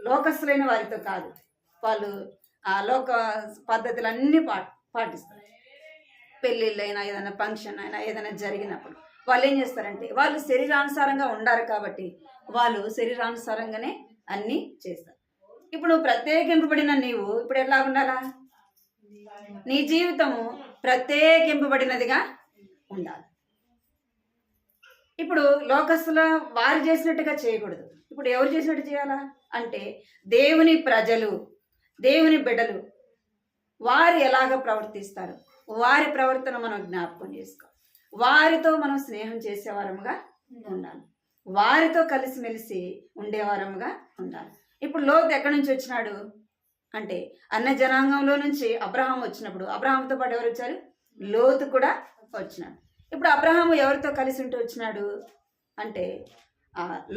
లోకస్తులైన వారితో కాదు. వాళ్ళు ఆ లోక పద్ధతులన్నీ పాటిస్తారు. పెళ్ళిళ్ళైనా ఏదైనా ఫంక్షన్ అయినా ఏదైనా జరిగినప్పుడు వాళ్ళు ఏం చేస్తారంటే వాళ్ళు శరీరానుసారంగా ఉండారు కాబట్టి వాళ్ళు శరీరానుసారంగానే అన్నీ చేస్తారు. ఇప్పుడు ప్రత్యేకింపబడిన నీవు ఇప్పుడు ఎట్లా ఉండాలా? నీ జీవితము ప్రత్యేకింపబడినదిగా ఉండాలి. ఇప్పుడు లోకస్తుల వారు చేసినట్టుగా చేయకూడదు. ఇప్పుడు ఎవరు చేసినట్టు చేయాలా అంటే దేవుని ప్రజలు, దేవుని బిడ్డలు వారు ఎలాగ ప్రవర్తిస్తారు, వారి ప్రవర్తన మనం జ్ఞాపకం చేసుకోవాలి. వారితో మనం స్నేహం చేసేవారముగా ఉండాలి, వారితో కలిసిమెలిసి ఉండేవారముగా ఉండాలి. ఇప్పుడు లోతు ఎక్కడి నుంచి వచ్చినాడు అంటే అన్న జనాంగంలో నుంచి అబ్రహాం వచ్చినప్పుడు అబ్రహాంతో పాటు ఎవరు వచ్చారు? లోతు కూడా వచ్చినాడు. ఇప్పుడు అబ్రహాము ఎవరితో కలిసి ఉంటూ వచ్చినాడు అంటే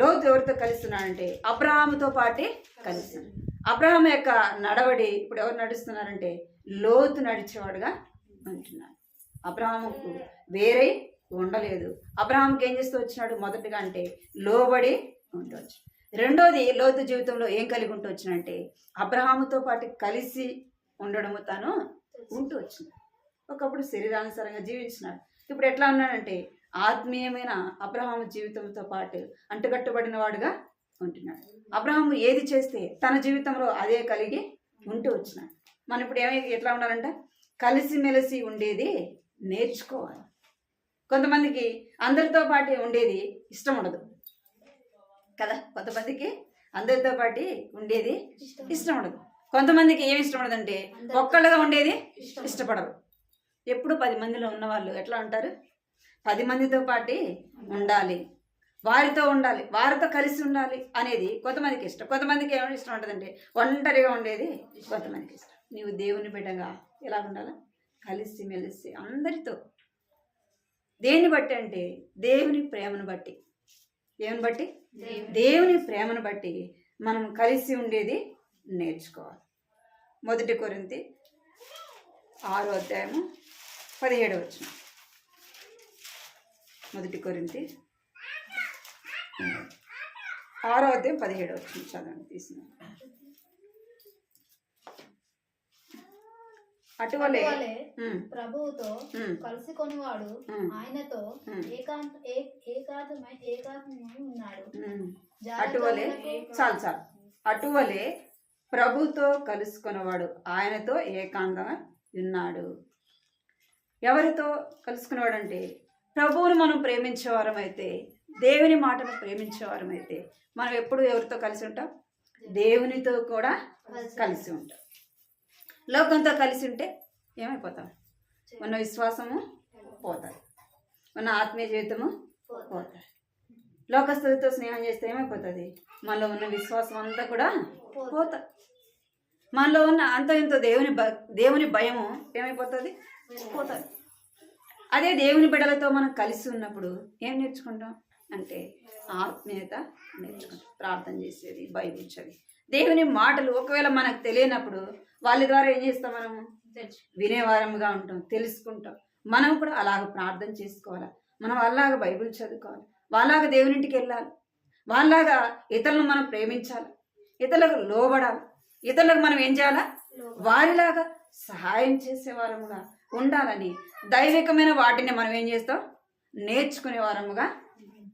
లోతు ఎవరితో కలిసి ఉన్నాడంటే అబ్రహాముతో పాటే కలిసి. అబ్రహాం యొక్క నడవడి ఇప్పుడు ఎవరు నడుస్తున్నారంటే లోతు నడిచేవాడుగా అంటున్నాడు. అబ్రహాముకు వేరే ఉండలేదు. అబ్రహాంకి ఏం చేస్తూ వచ్చినాడు? మొదటిగా అంటే లోబడి ఉండవచ్చు. రెండోది లోతు జీవితంలో ఏం కలిగి ఉంటూ వచ్చినంటే అబ్రహాముతో పాటు కలిసి ఉండడము తాను ఉంటూ వచ్చింది. ఒకప్పుడు శరీరానుసారంగా జీవించినాడు. ఇప్పుడు ఎట్లా ఉన్నాడంటే ఆత్మీయమైన అబ్రహాము జీవితంతో పాటు అంటుకట్టబడిన వాడుగా ఉంటున్నాడు. అబ్రహాము ఏది చేస్తే తన జీవితంలో అదే కలిగి ఉంటూ వచ్చినాడు. మనం ఇప్పుడు ఎట్లా ఉండాలంటే కలిసిమెలిసి ఉండేది నేర్చుకోవాలి. కొంతమందికి అందరితో పాటు ఉండేది ఇష్టం ఉండదు కదా. కొంతమందికి అందరితో పాటు ఉండేది ఇష్టం ఉండదు. కొంతమందికి ఏమి ఇష్టం ఉండదంటే ఒక్కళ్ళగా ఉండేది ఇష్టపడరు. ఎప్పుడు 10 మందిలో ఉన్నవాళ్ళు ఎట్లా ఉంటారు? 10 మందితో పాటు ఉండాలి, వారితో ఉండాలి, వారితో కలిసి ఉండాలి అనేది కొంతమందికి ఇష్టం. కొంతమందికి ఏమైనా ఇష్టం ఉంటుందంటే ఒంటరిగా ఉండేది కొంతమందికి ఇష్టం. నీవు దేవుని బిడ్డగా ఎలా ఉండాలా? కలిసి మెలిసి అందరితో. దేన్ని బట్టి అంటే దేవుని ప్రేమను బట్టి. దేవుని బట్టి, దేవుని ప్రేమను బట్టి మనం కలిసి ఉండేది నేర్చుకోవాలి. 1 కొరింథీ 6వ అధ్యాయము 17వ వచనం. 1 కొరింథీ 6వ అధ్యాయం 17వ వచనం చదవండి తీసిన. అటువలే ప్రభువుతో కలిసి కొనివాడు ఆయనతో ఏకాత్మై ఉన్నాడు. అటువలే చాలు అటువలే ప్రభుతో కలుసుకున్నవాడు ఆయనతో ఏకాంతంగా ఉన్నాడు. ఎవరితో కలుసుకునేవాడు అంటే ప్రభువుని మనం ప్రేమించేవారం అయితే, దేవుని మాటను ప్రేమించేవారం అయితే మనం ఎప్పుడు ఎవరితో కలిసి ఉంటాం? దేవునితో కూడా కలిసి ఉంటాం. లోకంతో కలిసి ఉంటే ఏమైపోతాం? మన విశ్వాసము పోతుంది, మన ఆత్మీయ జీవితము పోతుంది. లోకస్తులతో స్నేహం చేస్తే ఏమైపోతుంది? మనలో ఉన్న విశ్వాసం అంతా కూడా పోతుంది. మనలో ఉన్న అంత ఇంత దేవుని భయము ఏమైపోతుంది? పోతుంది. అదే దేవుని బిడ్డలతో మనం కలిసి ఉన్నప్పుడు ఏం నేర్చుకుంటాం అంటే ఆత్మీయత నేర్చుకుంటాం. ప్రార్థన చేసేది, బైబిల్ చదివి, దేవుని మాటలు ఒకవేళ మనకు తెలియనప్పుడు వాళ్ళ ద్వారా ఏం చేస్తాం? మనము వినేవారముగా ఉంటాం, తెలుసుకుంటాం. మనం కూడా అలాగ ప్రార్థన చేసుకోవాలి, మనం అలాగ బైబిల్ చదువుకోవాలి, వాళ్ళలాగా దేవునింటికి వెళ్ళాలి, వాళ్ళలాగా ఇతరులను మనం ప్రేమించాలి, ఇతరులకు లోబడాలి, ఇతరులకు మనం ఏం చేయాలా? వారిలాగా సహాయం చేసేవారముగా ఉండాలని దైవికమైన వాటిని మనం ఏం చేస్తాం? నేర్చుకునే వారముగా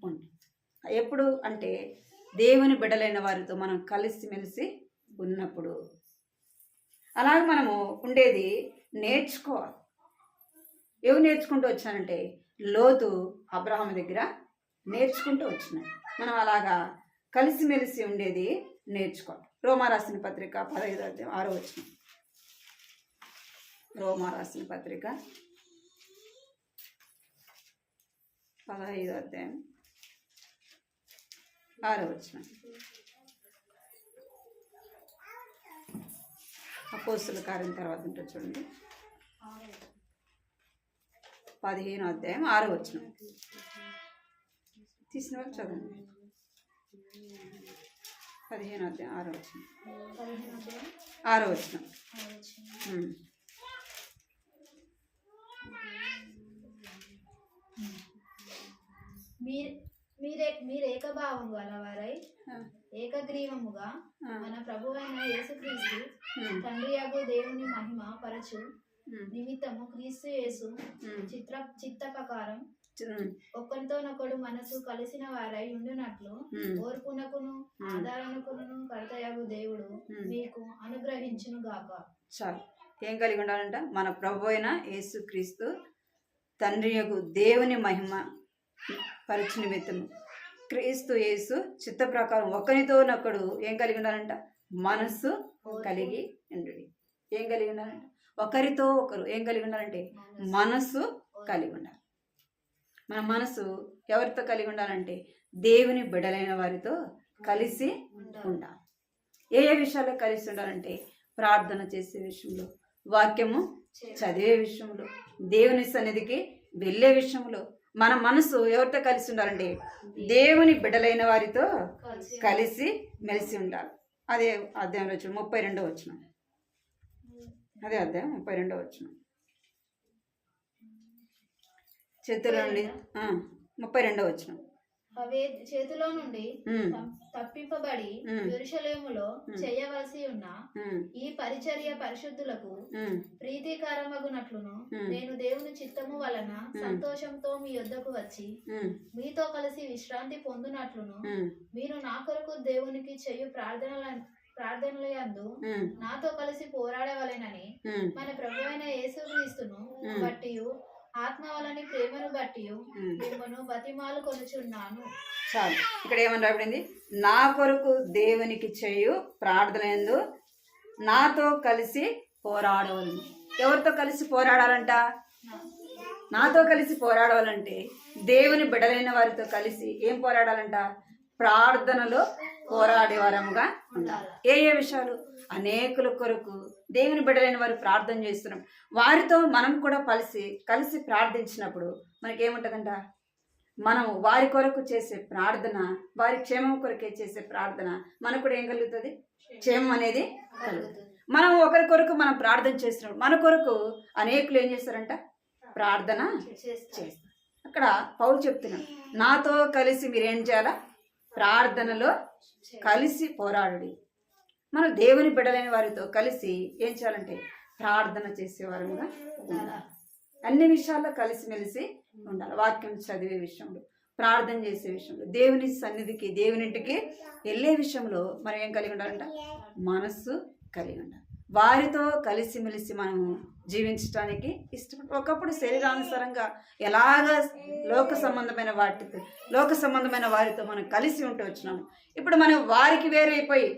ఉంటాం. ఎప్పుడు అంటే దేవుని బిడ్డలైన వారితో మనం కలిసిమెలిసి ఉన్నప్పుడు. అలాగే మనము ఉండేది నేర్చుకోవాలి. ఎవరు నేర్చుకుంటూ వచ్చానంటే లోతు అబ్రహాము దగ్గర నేర్చుకుంటూ వచ్చినాడు. మనం అలాగా కలిసిమెలిసి ఉండేది నేర్చుకోవాలి. రోమా రాసిన పత్రిక 15:6 రోమా రాసిన పత్రిక 15:6 అపోస్తుల కార్యం తర్వాత ఉంటుంది చూడండి. 15:6 తీసిన వాళ్ళు చదవండి. 15:6 మీరేకభావం గలవారై ఏకగ్రీవముగా మన ప్రభువైన యేసుక్రీస్తు తండ్రియగు దేవుని మహిమ పరచు నిమిత్తము క్రీస్తు యేసు చిత్త ప్రకారం ఒకరితోనొకడు మనసు కలిసిన వారై ఉండునట్లు ఓర్పునకును ఆధారణకును కర్తయగు దేవుడు మీకు అనుగ్రహించును గాక. చాలు. ఏం కలిగి ఉండాలంట? మన ప్రభు అయిన యేసుక్రీస్తు తండ్రియగు దేవుని మహిమ పరచు నిమిత్తము క్రీస్తు యేసు చిత్త ప్రకారం ఒకరితోనొకడు ఏం కలిగి ఉండాలంట? మనస్సు కలిగి ఉండు. ఏం కలిగి ఉండాలంట? ఒకరితో ఒకరు ఏం కలిగి ఉండాలంటే మనస్సు కలిగి ఉండాలి. మన మనసు ఎవరితో కలిగి ఉండాలంటే దేవుని బిడ్డలైన వారితో కలిసి ఉండాలి. ఏ విషయాల్లో కలిసి ఉండాలంటే ప్రార్థన చేసే విషయంలో, వాక్యము చదివే విషయంలో, దేవుని సన్నిధికి వెళ్ళే విషయంలో మన మనసు ఎవరితో కలిసి ఉండాలంటే దేవుని బిడ్డలైన వారితో కలిసి మెలిసి ఉండాలి. అదే అధ్యాయంలో 32 అదే అధ్యాయం 32 చేతిలో నుండి 32 అవే చేతిలో నుండి తప్పింపబడి యెరూషలేములో చేయవలసి ఉన్న ఈ పరిచర్య పరిశుద్ధులకు ప్రీతికరమగునట్లును నేను దేవుని చిత్తము వలన సంతోషంతో మీ యొద్దకు వచ్చి మీతో కలిసి విశ్రాంతి పొందునట్లును మీరు నా కొరకు దేవునికి చేయు ప్రార్థనలందు నాతో కలిసి పోరాడవలెనని మన ప్రభువైన యేసుక్రీస్తును బట్టి ఆత్మ వలని ప్రేమను బట్టి మిమ్మను బతిమాలు కొనుచున్నాను. చాలు. ఇక్కడ ఏమని రాబడింది? నా కొరకు దేవునికి చేయు ప్రార్థనలందు నాతో కలిసి పోరాడవలను. ఎవరితో కలిసి పోరాడాలంట? నాతో కలిసి పోరాడాలంటే దేవుని బిడ్డలైన వారితో కలిసి ఏం పోరాడాలంట? ప్రార్థనలో పోరాడేవారముగా ఉండాలి. ఏ విషయాలు? అనేకుల కొరకు దేవుని బిడ్డలైన వారు ప్రార్థన చేస్తున్నాం, వారితో మనం కూడా కలిసి ప్రార్థించినప్పుడు మనకేముంటుందంట? మనం వారి కొరకు చేసే ప్రార్థన, వారి క్షేమం కొరకే చేసే ప్రార్థన మనకు కూడా ఏం కలుగుతుంది? క్షేమం అనేది కలుగుతుంది. మనం ఒకరి కొరకు మనం ప్రార్థన చేస్తున్నప్పుడు మన కొరకు అనేకులు ఏం చేస్తారంట? ప్రార్థన చేస్తారు. అక్కడ పౌలు చెప్తున్నాం, నాతో కలిసి మీరేం చేయాలా? ప్రార్థనలో కలిసి పోరాడు. మనం దేవుని బిడ్డలైన వారితో కలిసి ఏం చేయాలంటే ప్రార్థన చేసేవారుగా ఉండాలి. అన్ని విషయాల్లో కలిసిమెలిసి ఉండాలి. వాక్యం చదివే విషయంలో, ప్రార్థన చేసే విషయంలో, దేవుని సన్నిధికి దేవునింటికి వెళ్ళే విషయంలో మనం ఏం కలిగి ఉండాలంట? మనస్సు కలిగి ఉండాలి. వారితో కలిసిమెలిసి మనము జీవించడానికి ఇష్టపడి, ఒకప్పుడు శరీరానుసారంగా ఎలాగ లోక సంబంధమైన వారితో మనం కలిసి ఉంటూ వచ్చినాము. ఇప్పుడు మనం వారికి వేరైపోయి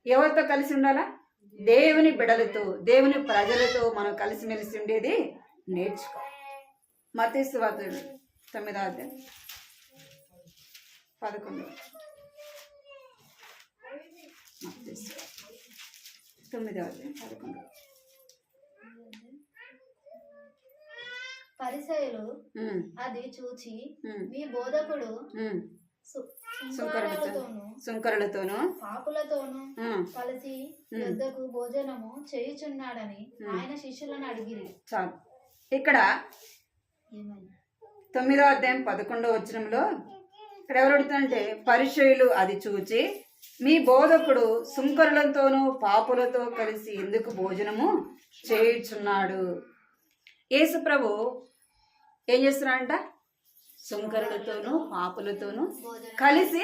ఎవరితో కలిసి ఉండాలా? దేవుని బిడలతో, దేవుని ప్రజలతో మనం కలిసిమెలిసి ఉండేది నేర్చుకో. మత్తయి సువార్త 9వ అధ్యాయం 11. మత్తయి సువార్త 9వ అధ్యాయం 11. పరిసయ్యులు అది చూచి మీ బోధకుడు సుంకరులతోను పాపులతోను కలిసి యుద్ధకు భోజనము చేయుచున్నాడని ఆయన శిష్యులను అడిగిరి. చాలు. ఇక్కడ 9వ అధ్యాయం 11వ వచనంలో ఇక్కడ ఎవరు అడుగుతుందంటే, పరిసయ్యులు అది చూచి మీ బోధకుడు సుంకరులతోనూ పాపులతో కలిసి ఎందుకు భోజనము చేయుచున్నాడు. యేసు ప్రభు ఏం చేస్తున్నాడంట? సుంకరులతోనూ పాపులతోనూ కలిసి.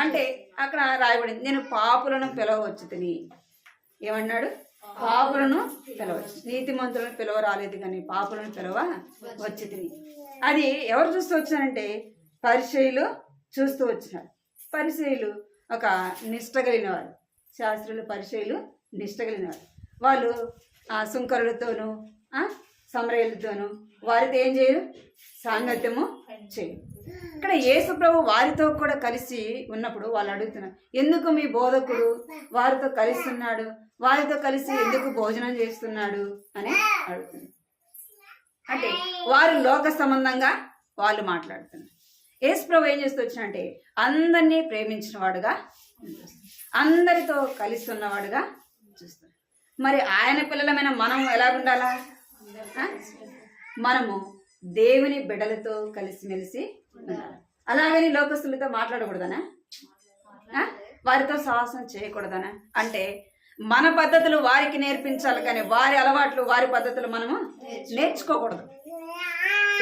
అంటే అక్కడ రాయబడింది, నేను పాపులను పిలవచ్చు తిని. ఏమన్నాడు? పాపులను పిలవచ్చు, నీతిమంతులను పిలవ రాలేదు కానీ పాపులను పిలవ వచ్చి తిని. అది ఎవరు చూస్తూ వచ్చారంటే పరిసయ్యులు చూస్తూ వచ్చినారు. పరిసయ్యులు ఒక నిష్ట కలిగిన వారు, శాస్త్రులు పరిసయ్యులు నిష్ట కలిగిన వారు. వాళ్ళు సుంకరులతోనూ సమరయులతోనూ వారితో ఏం చేయరు? సాంగత్యము చేయరు. ఇక్కడ యేసు ప్రభు వారితో కూడా కలిసి ఉన్నప్పుడు వాళ్ళు అడుగుతున్నారు, ఎందుకు మీ బోధకుడు వారితో కలిసి ఉన్నాడు, వారితో కలిసి ఎందుకు భోజనం చేస్తున్నాడు అని అడుగుతున్నారు. అంటే వారు లోక సంబంధంగా వాళ్ళు మాట్లాడుతున్నారు. యేసు ప్రభు ఏం చేస్తూ వచ్చినంటే అందరినీ ప్రేమించిన వాడుగా, అందరితో కలిసి ఉన్నవాడుగా చూస్తారు. మరి ఆయన పిల్లలమైన మనం ఎలా ఉండాలా? మనము దేవుని బిడ్డలతో కలిసిమెలిసి ఉండాలి. అలాగని లోకస్తులతో మాట్లాడకూడదనా? వారితో సాహసం చేయకూడదనా? అంటే మన పద్ధతులు వారికి నేర్పించాలి కానీ వారి అలవాట్లు వారి పద్ధతులు మనము నేర్చుకోకూడదు.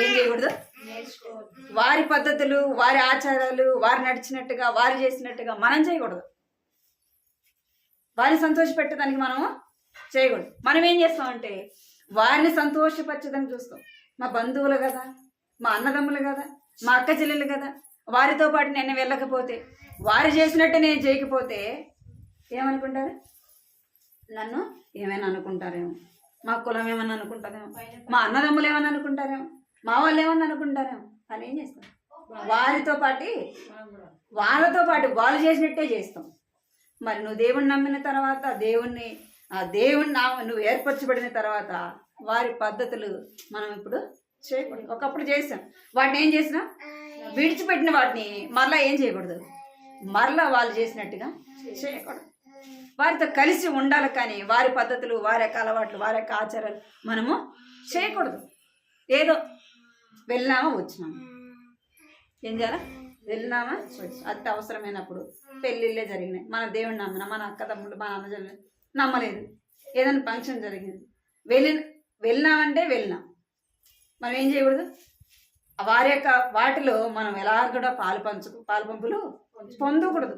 ఏం చేయకూడదు? వారి పద్ధతులు వారి ఆచారాలు వారు నడిచినట్టుగా వారు చేసినట్టుగా మనం చేయకూడదు. వారిని సంతోషపెట్టడానికి మనము చేయకూడదు. మనం ఏం చేస్తామంటే వారిని సంతోషపరచదని చూస్తాం. మా బంధువులు కదా, మా అన్నదమ్ములు కదా, మా అక్క చెల్లెలు కదా, వారితో పాటు నేను వెళ్ళకపోతే, వారు చేసినట్టు నేను చేయకపోతే ఏమనుకుంటారు? నన్ను ఏమైనా అనుకుంటారేమో, మా కులం ఏమన్నా అనుకుంటారేమో, మా అన్నదమ్ములు ఏమన్నా అనుకుంటారేమో, మా వాళ్ళు ఏమన్నా అనుకుంటారేమో అని ఏం చేస్తాం? వాళ్ళతో పాటు వాళ్ళు చేసినట్టే చేస్తాం. మరి నువ్వు దేవుణ్ణి నమ్మిన తర్వాత, దేవుణ్ణి నువ్వు ఏర్పరచబడిన తర్వాత వారి పద్ధతులు మనం ఇప్పుడు చేయకూడదు. ఒకప్పుడు చేసాం, వాటిని ఏం చేసినా విడిచిపెట్టిన వాటిని మరలా ఏం చేయకూడదు, మరలా వాళ్ళు చేసినట్టుగా చేయకూడదు. వారితో కలిసి ఉండాలి కానీ వారి పద్ధతులు వారి యొక్క అలవాట్లు వారి యొక్క ఆచారాలు మనము చేయకూడదు. ఏదో వెళ్ళినామా వచ్చినామా, ఏం చేయాలా? వెళ్ళినామా అతి అవసరమైనప్పుడు పెళ్ళిళ్ళే జరిగినాయి, మన దేవుడిని నమ్మినా, మన అక్క తమ్ముళ్ళు మన అన్నజల్లు నమ్మలేదు, ఏదైనా ఫంక్షన్ జరిగింది, వెళ్ళినామంటే వెళ్ళినాం. మనం ఏం చేయకూడదు? వారి యొక్క వాటిలో మనం ఎలా కూడా పాలు పంపులు పొందకూడదు.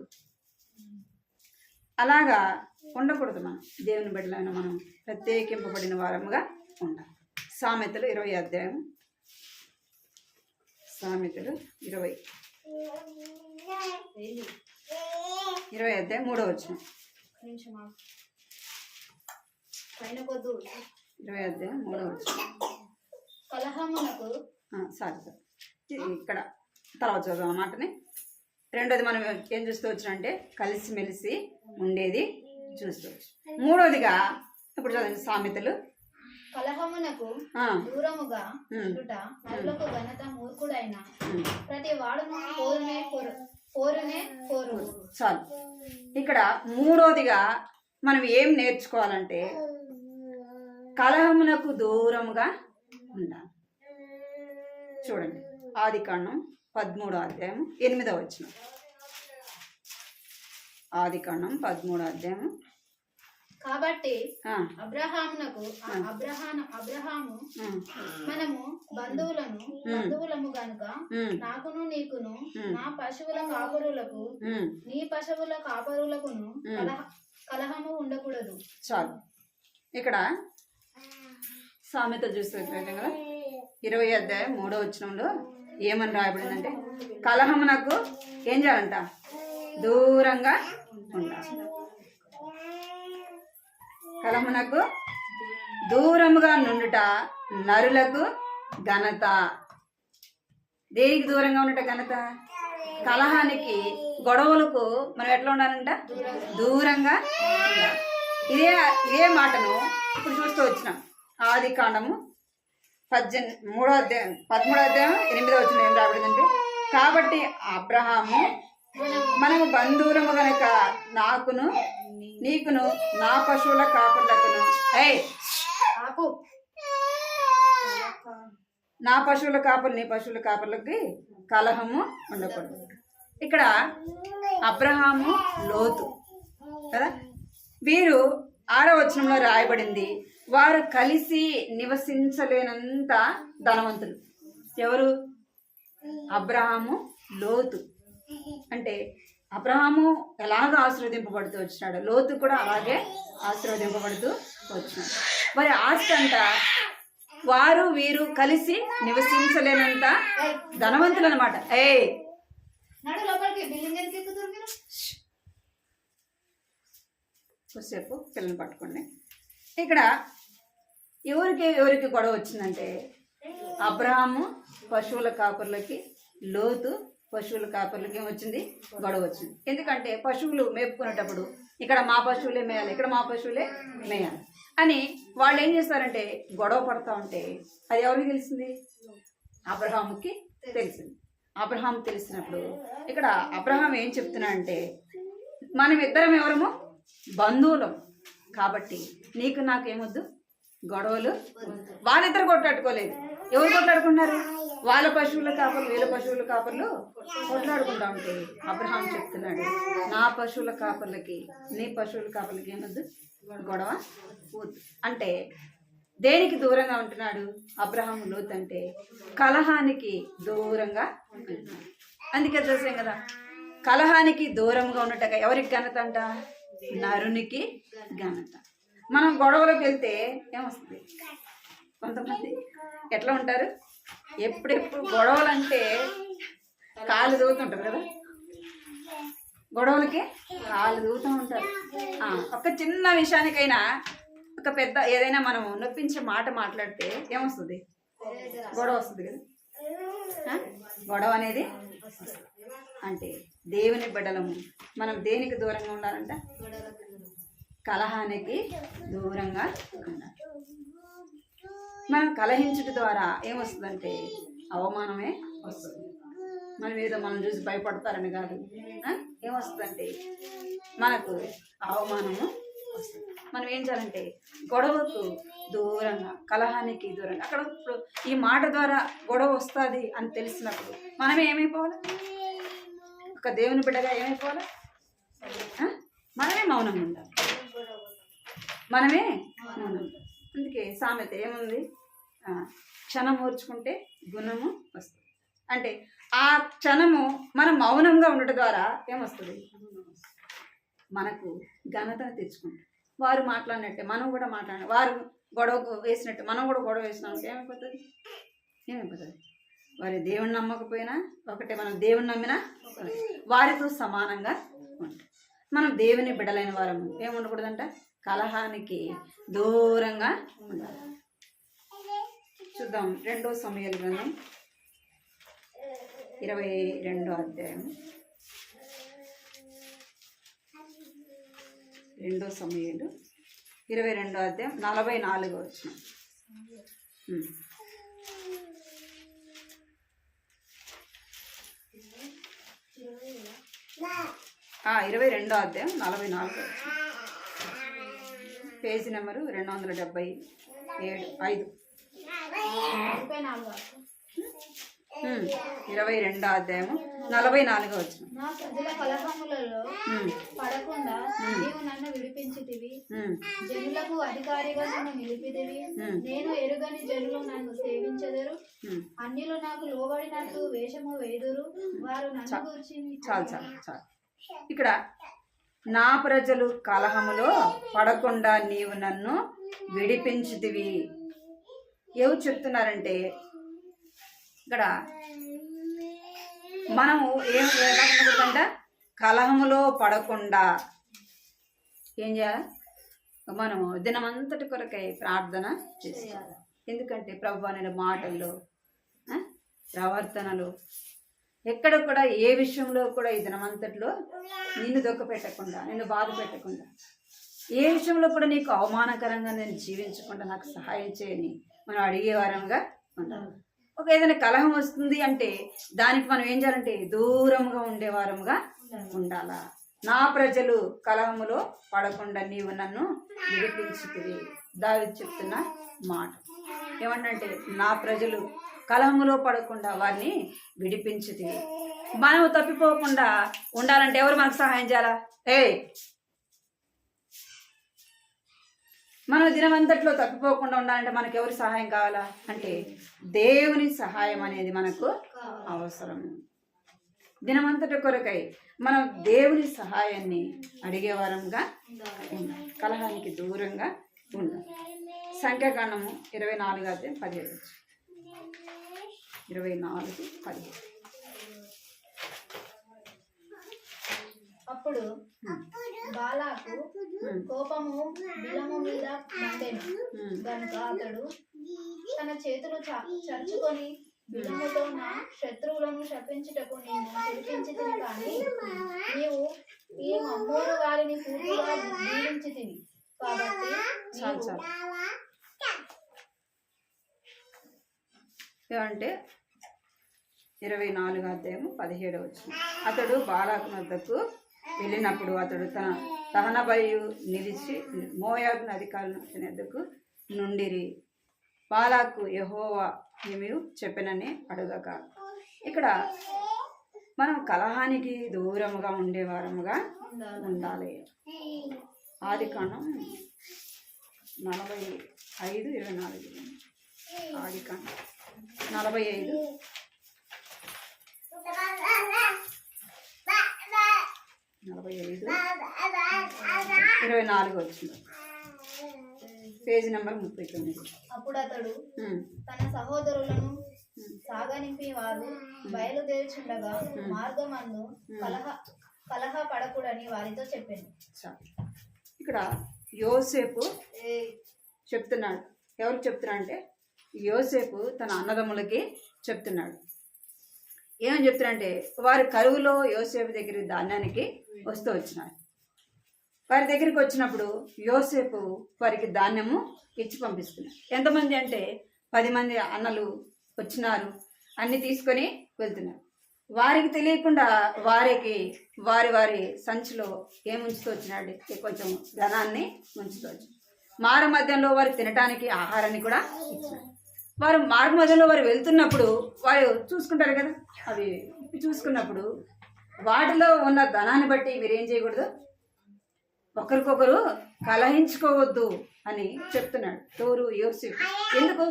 అలాగా ఉండకూడదు. మనం దేవుని బిడ్డలైన మనం ప్రత్యేకింపబడిన వారముగా ఉండాలి. సామెతలు 20వ అధ్యాయం, సామెతలు 20వ అధ్యాయం 3వ వచనం. 20వ అధ్యాయం 3వ వచనం. కలహమునకు ఇక్కడ తర్వాత చదువు అన్నమాటని. రెండోది మనం ఏం చూస్తూ వచ్చినంటే కలిసిమెలిసి ఉండేది చూస్తూ వచ్చు. మూడోదిగా ఇప్పుడు చదవండి, సామెతలు. కలహమునకు దూరముగా ఉండుట నరులకు ఘనత, మూర్ఖుడైన ప్రతి వాడును పోరునే కోరు. చాలు. ఇక్కడ మూడోదిగా మనం ఏం నేర్చుకోవాలంటే కలహమునకు దూరముగా ఉండాలి. చూడండి, ఆదికాండం 13వ అధ్యాయం 8వ వచనం. ఆదికాండం 13వ అధ్యాయం. కాబట్టి అబ్రహాము మనము బంధువులము గనుక నాకును నీకును నా పశువుల కాపరులకు నీ పశువుల కాపరులకును కలహము ఉండకూడదు. చాలు. ఇక్కడ సామెతలు చూస్తే కదా 20వ అధ్యాయం 3వ వచనంలో ఏమని రాయబడిందంటే కలహమునకు ఏం చేయాలంట? దూరంగా ఉండాలి. కలహమునకు దూరముగా నుండుట నరులకు ఘనత. దేనికి దూరంగా ఉండట ఘనత? కలహానికి, గొడవలకు మనం ఎట్లా ఉండాలంట? దూరంగా ఉండాలి. ఇదే మాటను ఇప్పుడు చూస్తూ వచ్చినాం. ఆది కాండము 13వ అధ్యాయం 8వ వచనం ఏం రాబడిందంటే, కాబట్టి అబ్రహాము మనము బంధువులము గనక నాకును నీకును నా పశువుల కాపర్లకును నా పశువుల కాపర్లు నీ పశువుల కాపర్లకి కలహము ఉండకూడదు. ఇక్కడ అబ్రహాము, లోతు కదా, వీరు 6వ వచనంలో రాయబడింది, వారు కలిసి నివసించలేనంత ధనవంతులు. ఎవరు? అబ్రహాము, లోతు. అంటే అబ్రహాము ఎలాగ ఆశీర్వదింపబడుతూ వచ్చినాడు, లోతు కూడా అలాగే ఆశీర్వదింపబడుతూ వచ్చినాడు. వారి ఆస్తి అంట వారు వీరు కలిసి నివసించలేనంత ధనవంతులు అనమాట. కొద్దిసేపు పిల్లల్ని పట్టుకోండి. ఇక్కడ ఎవరికి గొడవ వచ్చిందంటే, అబ్రహాము పశువుల కాపర్లకి, లోతు పశువుల కాపర్లకి ఏమొచ్చింది? గొడవ వచ్చింది. ఎందుకంటే పశువులు మేపుకునేటప్పుడు ఇక్కడ మా పశువులే మేయాలి, ఇక్కడ మా పశువులే మేయాలి అని వాళ్ళు ఏం చేస్తారంటే గొడవ పడతా ఉంటే అది ఎవరికి తెలిసింది? అబ్రహాముకి తెలిసింది. అబ్రహాం తెలిసినప్పుడు ఇక్కడ అబ్రహాం ఏం చెప్తున్నాడంటే, మనం ఇద్దరం ఎవరము? బంధువులం. కాబట్టి నీకు నాకేమొద్దు గొడవలు. వాళ్ళిద్దరు కొట్లాడుకోలేదు. ఎవరు కొట్లాడుకున్నారు? వాళ్ళ పశువుల కాపర్లు, వీళ్ళ పశువుల కాపర్లు కొట్లాడుకుంటా ఉంటే అబ్రహాం చెప్తున్నాడు, నా పశువుల కాపర్లకి నీ పశువుల కాపర్లకి ఏమొద్దు గొడవ వద్దు. అంటే దేనికి దూరంగా ఉంటున్నాడు అబ్రహాం, లోతు అంటే? కలహానికి దూరంగా ఉంటున్నాడు. అందుకే చూసాం కదా, కలహానికి దూరంగా ఉండట ఎవరికి ఘనత అంట? నరునికి ఘనత. మనం గొడవలోకి వెళ్తే ఏమొస్తుంది? కొంతమంది ఎట్లా ఉంటారు, ఎప్పుడెప్పుడు గొడవలు అంటే కాళ్ళు దూతుంటారు కదా, గొడవలకి కాళ్ళు దూతూ ఉంటారు. ఒక చిన్న విషయానికైనా, ఒక పెద్ద ఏదైనా మనం నొప్పించే మాట మాట్లాడితే ఏమొస్తుంది? గొడవ వస్తుంది కదా. గొడవ అనేది అంటే దేవుని బిడ్డలము మనం దేనికి దూరంగా ఉండాలంట? కలహానికి దూరంగా ఉండాలి. మనం కలహించుట ద్వారా ఏమొస్తుందంటే అవమానమే వస్తుంది. మనం ఏదో మనం చూసి భయపడతారని కాదు, ఏమొస్తుందంటే మనకు అవమానము వస్తుంది. మనం ఏం చేయాలంటే గొడవకు దూరంగా, కలహానికి దూరంగా. అక్కడ ఇప్పుడు ఈ మాట ద్వారా గొడవ వస్తుంది అని తెలిసినప్పుడు మనమే ఏమైపోవాలి? ఒక దేవుని బిడ్డగా ఏమైపోవాలి? మనమే మౌనంగా ఉండాలి. మనమే మౌనం. అందుకే సామెత ఏముంది? క్షణం ఓర్చుకుంటే గుణము వస్తుంది. అంటే ఆ క్షణము మనం మౌనంగా ఉండటం ద్వారా ఏమొస్తుంది? మనకు ఘనతను తెచ్చుకుంటాం. వారు మాట్లాడినట్టే మనం కూడా మాట్లాడాలి. వారు గొడవ వేసినట్టు మనం కూడా గొడవ వేసినామంటే ఏమైపోతుంది? వారి దేవుని నమ్మకపోయినా ఒకటే, మనం దేవుని నమ్మినా వారితో సమానంగా ఉంటాం. మనం దేవుని బిడ్డలైన వారము ఏముండకూడదంట? కలహానికి దూరంగా ఉండాలి. చూద్దాం 2వ సమూయేలు గ్రంథం 22వ అధ్యాయం. 2వ సమూయేలు 22వ అధ్యాయం 44వ వచనం. 22వ అధ్యాయం 44వ వచనం. Page number 275. 22వ అధ్యాయము 44వ వచనం. నా ప్రజల కలహములలో పడకుండా నీవు నన్ను విడిపించితివి, జనులకు అధికారిగా నన్ను నిలిపితివి. నేను ఎరుగని జనులు నన్ను సేవించెదరు, అన్యులు నాకు లోబడినట్టు వేషము వేదురు, వారు నన్ను గురించి. చాలు. ఇక్కడ నా ప్రజలు కలహములో పడకుండా నీవు నన్ను విడిపించితివి. ఎవరు చెప్తున్నారంటే ఇక్కడ మనము ఏం ఉండకూడదంట? కలహములో పడకుండా ఏం చేయాలి? మనము దినమంతటి కొరకై ప్రార్థన చేయాలి. ఎందుకంటే ప్రభువా నేను మాటల్లో ప్రవర్తనలో ఎక్కడ కూడా ఏ విషయంలో కూడా ఈ దినమంతట్లో నిన్ను దుఃఖ పెట్టకుండా, నిన్ను బాధ పెట్టకుండా, ఏ విషయంలో కూడా నీకు అవమానకరంగా నేను జీవించకుండా నాకు సహాయం చేయని మనం అడిగేవారంగా ఉండాలి. ఒక ఏదైనా కలహం వస్తుంది అంటే దానికి మనం ఏం చేయాలంటే దూరంగా ఉండేవారంగా ఉండాలా. నా ప్రజలు కలహములో పడకుండా నీవు నన్ను విడిపించితివి. దావీదు చెప్తున్న మాట ఏమంటే నా ప్రజలు కలహములో పడకుండా వారిని విడిపించితివి. మనం తప్పిపోకుండా ఉండాలంటే ఎవరు మనకు సహాయం చేయాలా? మనం దినమంతట్లో తప్పిపోకుండా ఉండాలంటే మనకు ఎవరు సహాయం కావాలా అంటే దేవుని సహాయం అనేది మనకు అవసరం. దినమంతటి కొరకై మనం దేవుని సహాయాన్ని అడిగేవారంగా ఉండాలి. కలహానికి దూరంగా ఉండాలి. సంఖ్యాకాండము 24:17. 24:17. అప్పుడు బాలాకు కోపము బిలము మీద మండెను గనుక అతడు తన చేతులు చరుచుకొని బిలముతో నా శత్రువులను శపించుటకు నేను పిలిపించితిని, కానీ నీవు ఈ మమ్మూరు వారిని పూర్తిగా దీవించితివి కాబట్టి ఏమంటే 24:17. అతడు బాలాకు వద్దకు వెళ్ళినప్పుడు అతడు తన దహన బలి నిలిచి మోయాబు అధికారులు అతని వద్దకు నుండిరి. బాలాకు యెహోవా ఏమి చెప్పినని అడగక. ఇక్కడ మనం కలహానికి దూరముగా ఉండేవారముగా ఉండాలి. ఆదికాండం 45:24. ఆదికాండం 45:24 వచ్చింది. Page number 39. అప్పుడు అతడు తన సహోదరులను సాగనింపి వారు బయలుదేరుచుండగా మార్గమందు కలహ పడకూడని వారితో చెప్పాను. ఇక్కడ యోసేపు చెప్తున్నాడు. ఎవరికి చెప్తున్నాడు అంటే యోసేపు తన అన్నదమ్ములకి చెప్తున్నాడు. ఏమని చెప్తున్నాడంటే వారి కరువులో యోసేపు దగ్గర ధాన్యానికి వస్తూ వచ్చినారు. వారి దగ్గరికి వచ్చినప్పుడు యోసేపు వారికి ధాన్యము ఇచ్చి పంపిస్తున్నారు. ఎంతమంది అంటే 10 మంది అన్నలు వచ్చినారు. అన్ని తీసుకొని వెళ్తున్నారు. వారికి తెలియకుండా వారి సంచిలో ఏముంచుతూ వచ్చినాడు, కొంచెం ధనాన్ని ఉంచుతూ వచ్చి మార్గ మధ్యంలో వారు తినటానికి ఆహారాన్ని కూడా ఇచ్చినారు. వారు మార్గ మధ్యంలో వారు వెళ్తున్నప్పుడు వారు చూసుకుంటారు కదా, అవి చూసుకున్నప్పుడు వాటిలో ఉన్న ధనాన్ని బట్టి మీరేం చేయకూడదు, ఒకరికొకరు కలహించుకోవద్దు అని చెప్తున్నాడు. ఎవరు? యోసేపు. ఎందుకు?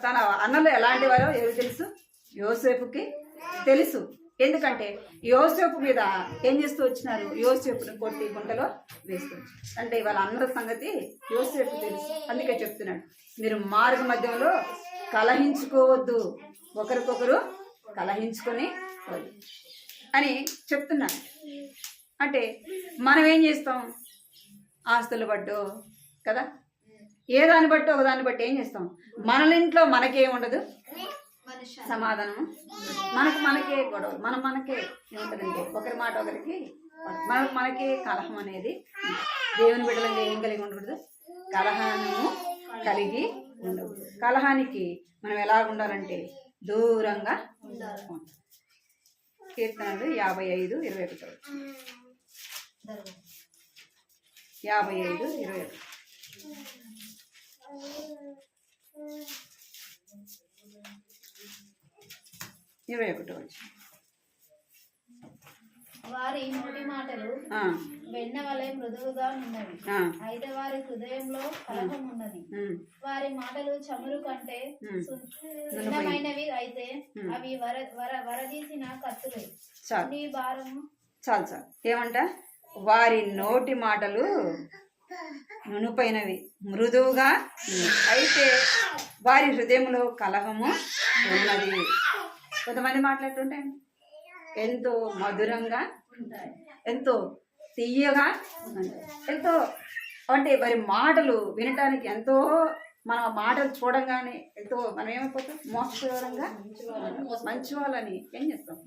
తన అన్నలు ఎలాంటి వారో ఎవరు తెలుసు? యోసేపుకి తెలుసు. ఎందుకంటే యోసేపు మీద ఏం చేస్తూ వచ్చినారు? యోసేపుని కొట్టి గుంటలో వేస్తూ అంటే వాళ్ళ అందరి సంగతి యోసేపు తెలుసు. అందుకే చెప్తున్నాడు మీరు మార్గ మధ్యంలో కలహించుకోవద్దు, ఒకరికొకరు కలహించుకొని అని చెప్తున్నాడు. అంటే మనం ఏం చేస్తాం? ఆస్తులు బట్టో కదా, ఏ దాన్ని బట్టి ఒకదాన్ని బట్టి ఏం చేస్తాం? మన ఇంట్లో మనకేం ఉండదు సమాధానం, మనకే గొడవలు, మనకే ఏముంటుందంటే ఒకరి మాట ఒకరికి, మనకే కలహం అనేది. దేవుని బిడ్డలంగా ఏం కలిగి ఉండకూడదు? కలహాన్ని కలిగి ఉండకూడదు. కలహానికి మనం ఎలా ఉండాలంటే దూరంగా ఉండాలి. కీర్తనలు 55:21. 55:21. వారి నోటి మాటలు వెన్న వలె మృదువుగా ఉన్నవి, అయితే వారి హృదయంలో కలహం ఉన్నది. వారి మాటలు చమురు కంటే సున్నమైనవి, అయితే అవి వరదీసిన కత్తులు. నీ భారము చాలు. ఏమంట? వారి నోటి మాటలు నునుపైనవి, మృదువుగా, అయితే వారి హృదయంలో కలహము ఉన్నది. కొంతమంది మాట్లాడుతుంటాయండి ఎంతో మధురంగా ఉంటాయి, ఎంతో తీయగా ఉంటాయి, ఎంతో అంటే వారి మాటలు వినటానికి ఎంతో, మనం ఆ మాటలు చూడంగానే ఎంతో మనం ఏమైపోతాం, మోసకరంగా మంచి వాళ్ళని ఏం చేస్తాం.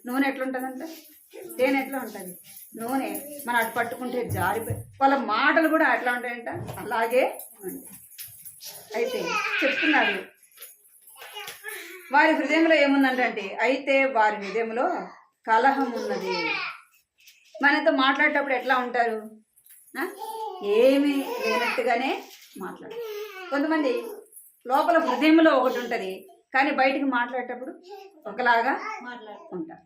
నూనె ఎట్లుంటుందంటే, తేనె ఎట్లా ఉంటుంది, నూనె మనం అటు పట్టుకుంటే జారిపోయి, వాళ్ళ మాటలు కూడా అట్లా ఉంటాయంట, అలాగే ఉంటాయి. అయితే చెప్తున్నాడు, వారి హృదయంలో ఏముందంటే, అయితే వారి హృదయంలో కలహం ఉన్నది. మనతో మాట్లాడేటప్పుడు ఎట్లా ఉంటారు, ఏమీ లేనట్టుగానే మాట్లాడతారు. కొంతమంది లోపల హృదయంలో ఒకటి ఉంటుంది, కానీ బయటికి మాట్లాడేటప్పుడు ఒకలాగా ఉంటారు.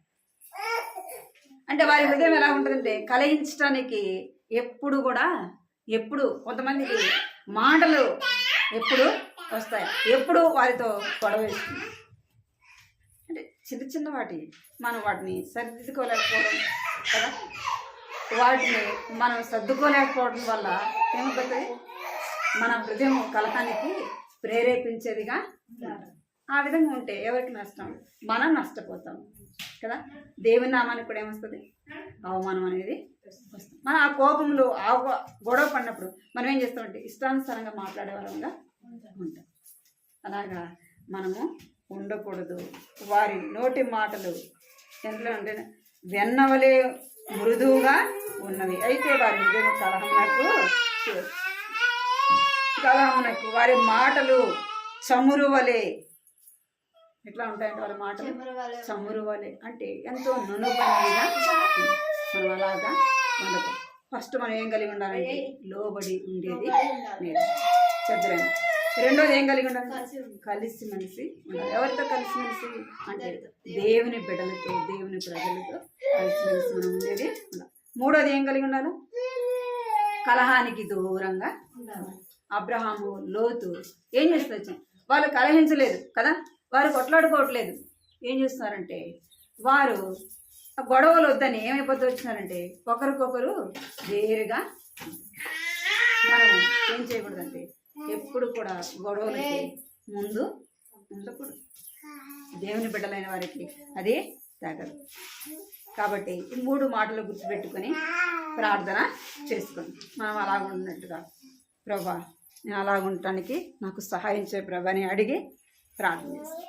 అంటే వారి హృదయం ఎలా ఉంటుందంటే, కలహించడానికి ఎప్పుడు కొంతమందికి మాటలు ఎప్పుడు వస్తాయి, ఎప్పుడు వారితో గొడవ వేస్తుంది. అంటే చిన్న చిన్న మనం వాటిని సరిదిద్దుకోలేకపోవడం కదా, వాటిని మనం సర్దుకోలేకపోవడం వల్ల ఏమవుతుంది, మన హృదయం కలహానికి ప్రేరేపించేదిగా. ఆ విధంగా ఉంటే ఎవరికి నష్టం, మనం నష్టపోతాం కదా. దేవుని నామానికి కూడా ఏమొస్తుంది, అవమానం అనేది వస్తుంది. మనం ఆ కోపంలో ఆ గొడవ పడినప్పుడు మనం ఏం చేస్తామంటే ఇష్టానుసారంగా మాట్లాడే వాళ్ళంగా ఉంటాం. అలాగా మనము ఉండకూడదు. వారి నోటి మాటలు ఎంతలో అంటే వెన్నవలే మృదువుగా ఉన్నవి, అయితే వారి హృదయం కలహమునకు వారి మాటలు చమురు వలె. ఎట్లా ఉంటాయంటే వాళ్ళ మాటలు చమురు వలె, అంటే ఎంతో నునుపనిగా. మనం అలాగా ఉండదు. ఫస్ట్ మనం ఏం కలిగి ఉండాలంటే లోబడి ఉండేది చదురైన. రెండోది ఏం కలిగి ఉండాలి, కలిసిమెలిసి ఉండాలి. ఎవరితో కలిసిమెలిసి అంటే దేవుని బిడ్డలతో, దేవుని ప్రజలతో కలిసిమెలిసి మనం ఉండేది ఉండాలి. మూడోది ఏం కలిగి ఉండాలి, కలహానికి దూరంగా ఉండాలి. అబ్రహాము, లోతు ఏం చేస్తారు, వాళ్ళు కలహించలేదు కదా, వారు కొట్లాడుకోవట్లేదు. ఏం చేస్తున్నారంటే వారు గొడవలు వద్దని ఏమైపోతూ వచ్చినారంటే ఒకరికొకరు వేరుగా. మనం ఏం చేయకూడదంటే ఎప్పుడు కూడా గొడవలకి ముందు ఉండకూడదు. దేవుని బిడ్డలైన వారికి అది తగదు. కాబట్టి ఈ 3 మాటలు గుర్తుపెట్టుకొని ప్రార్థన చేసుకోండి. మనం అలాగ ఉన్నట్టుగా, ప్రభా నేను అలాగ ఉండటానికి నాకు సహాయం చేయ ప్రభా అని అడిగి ప్రార్థన చేస్తాం.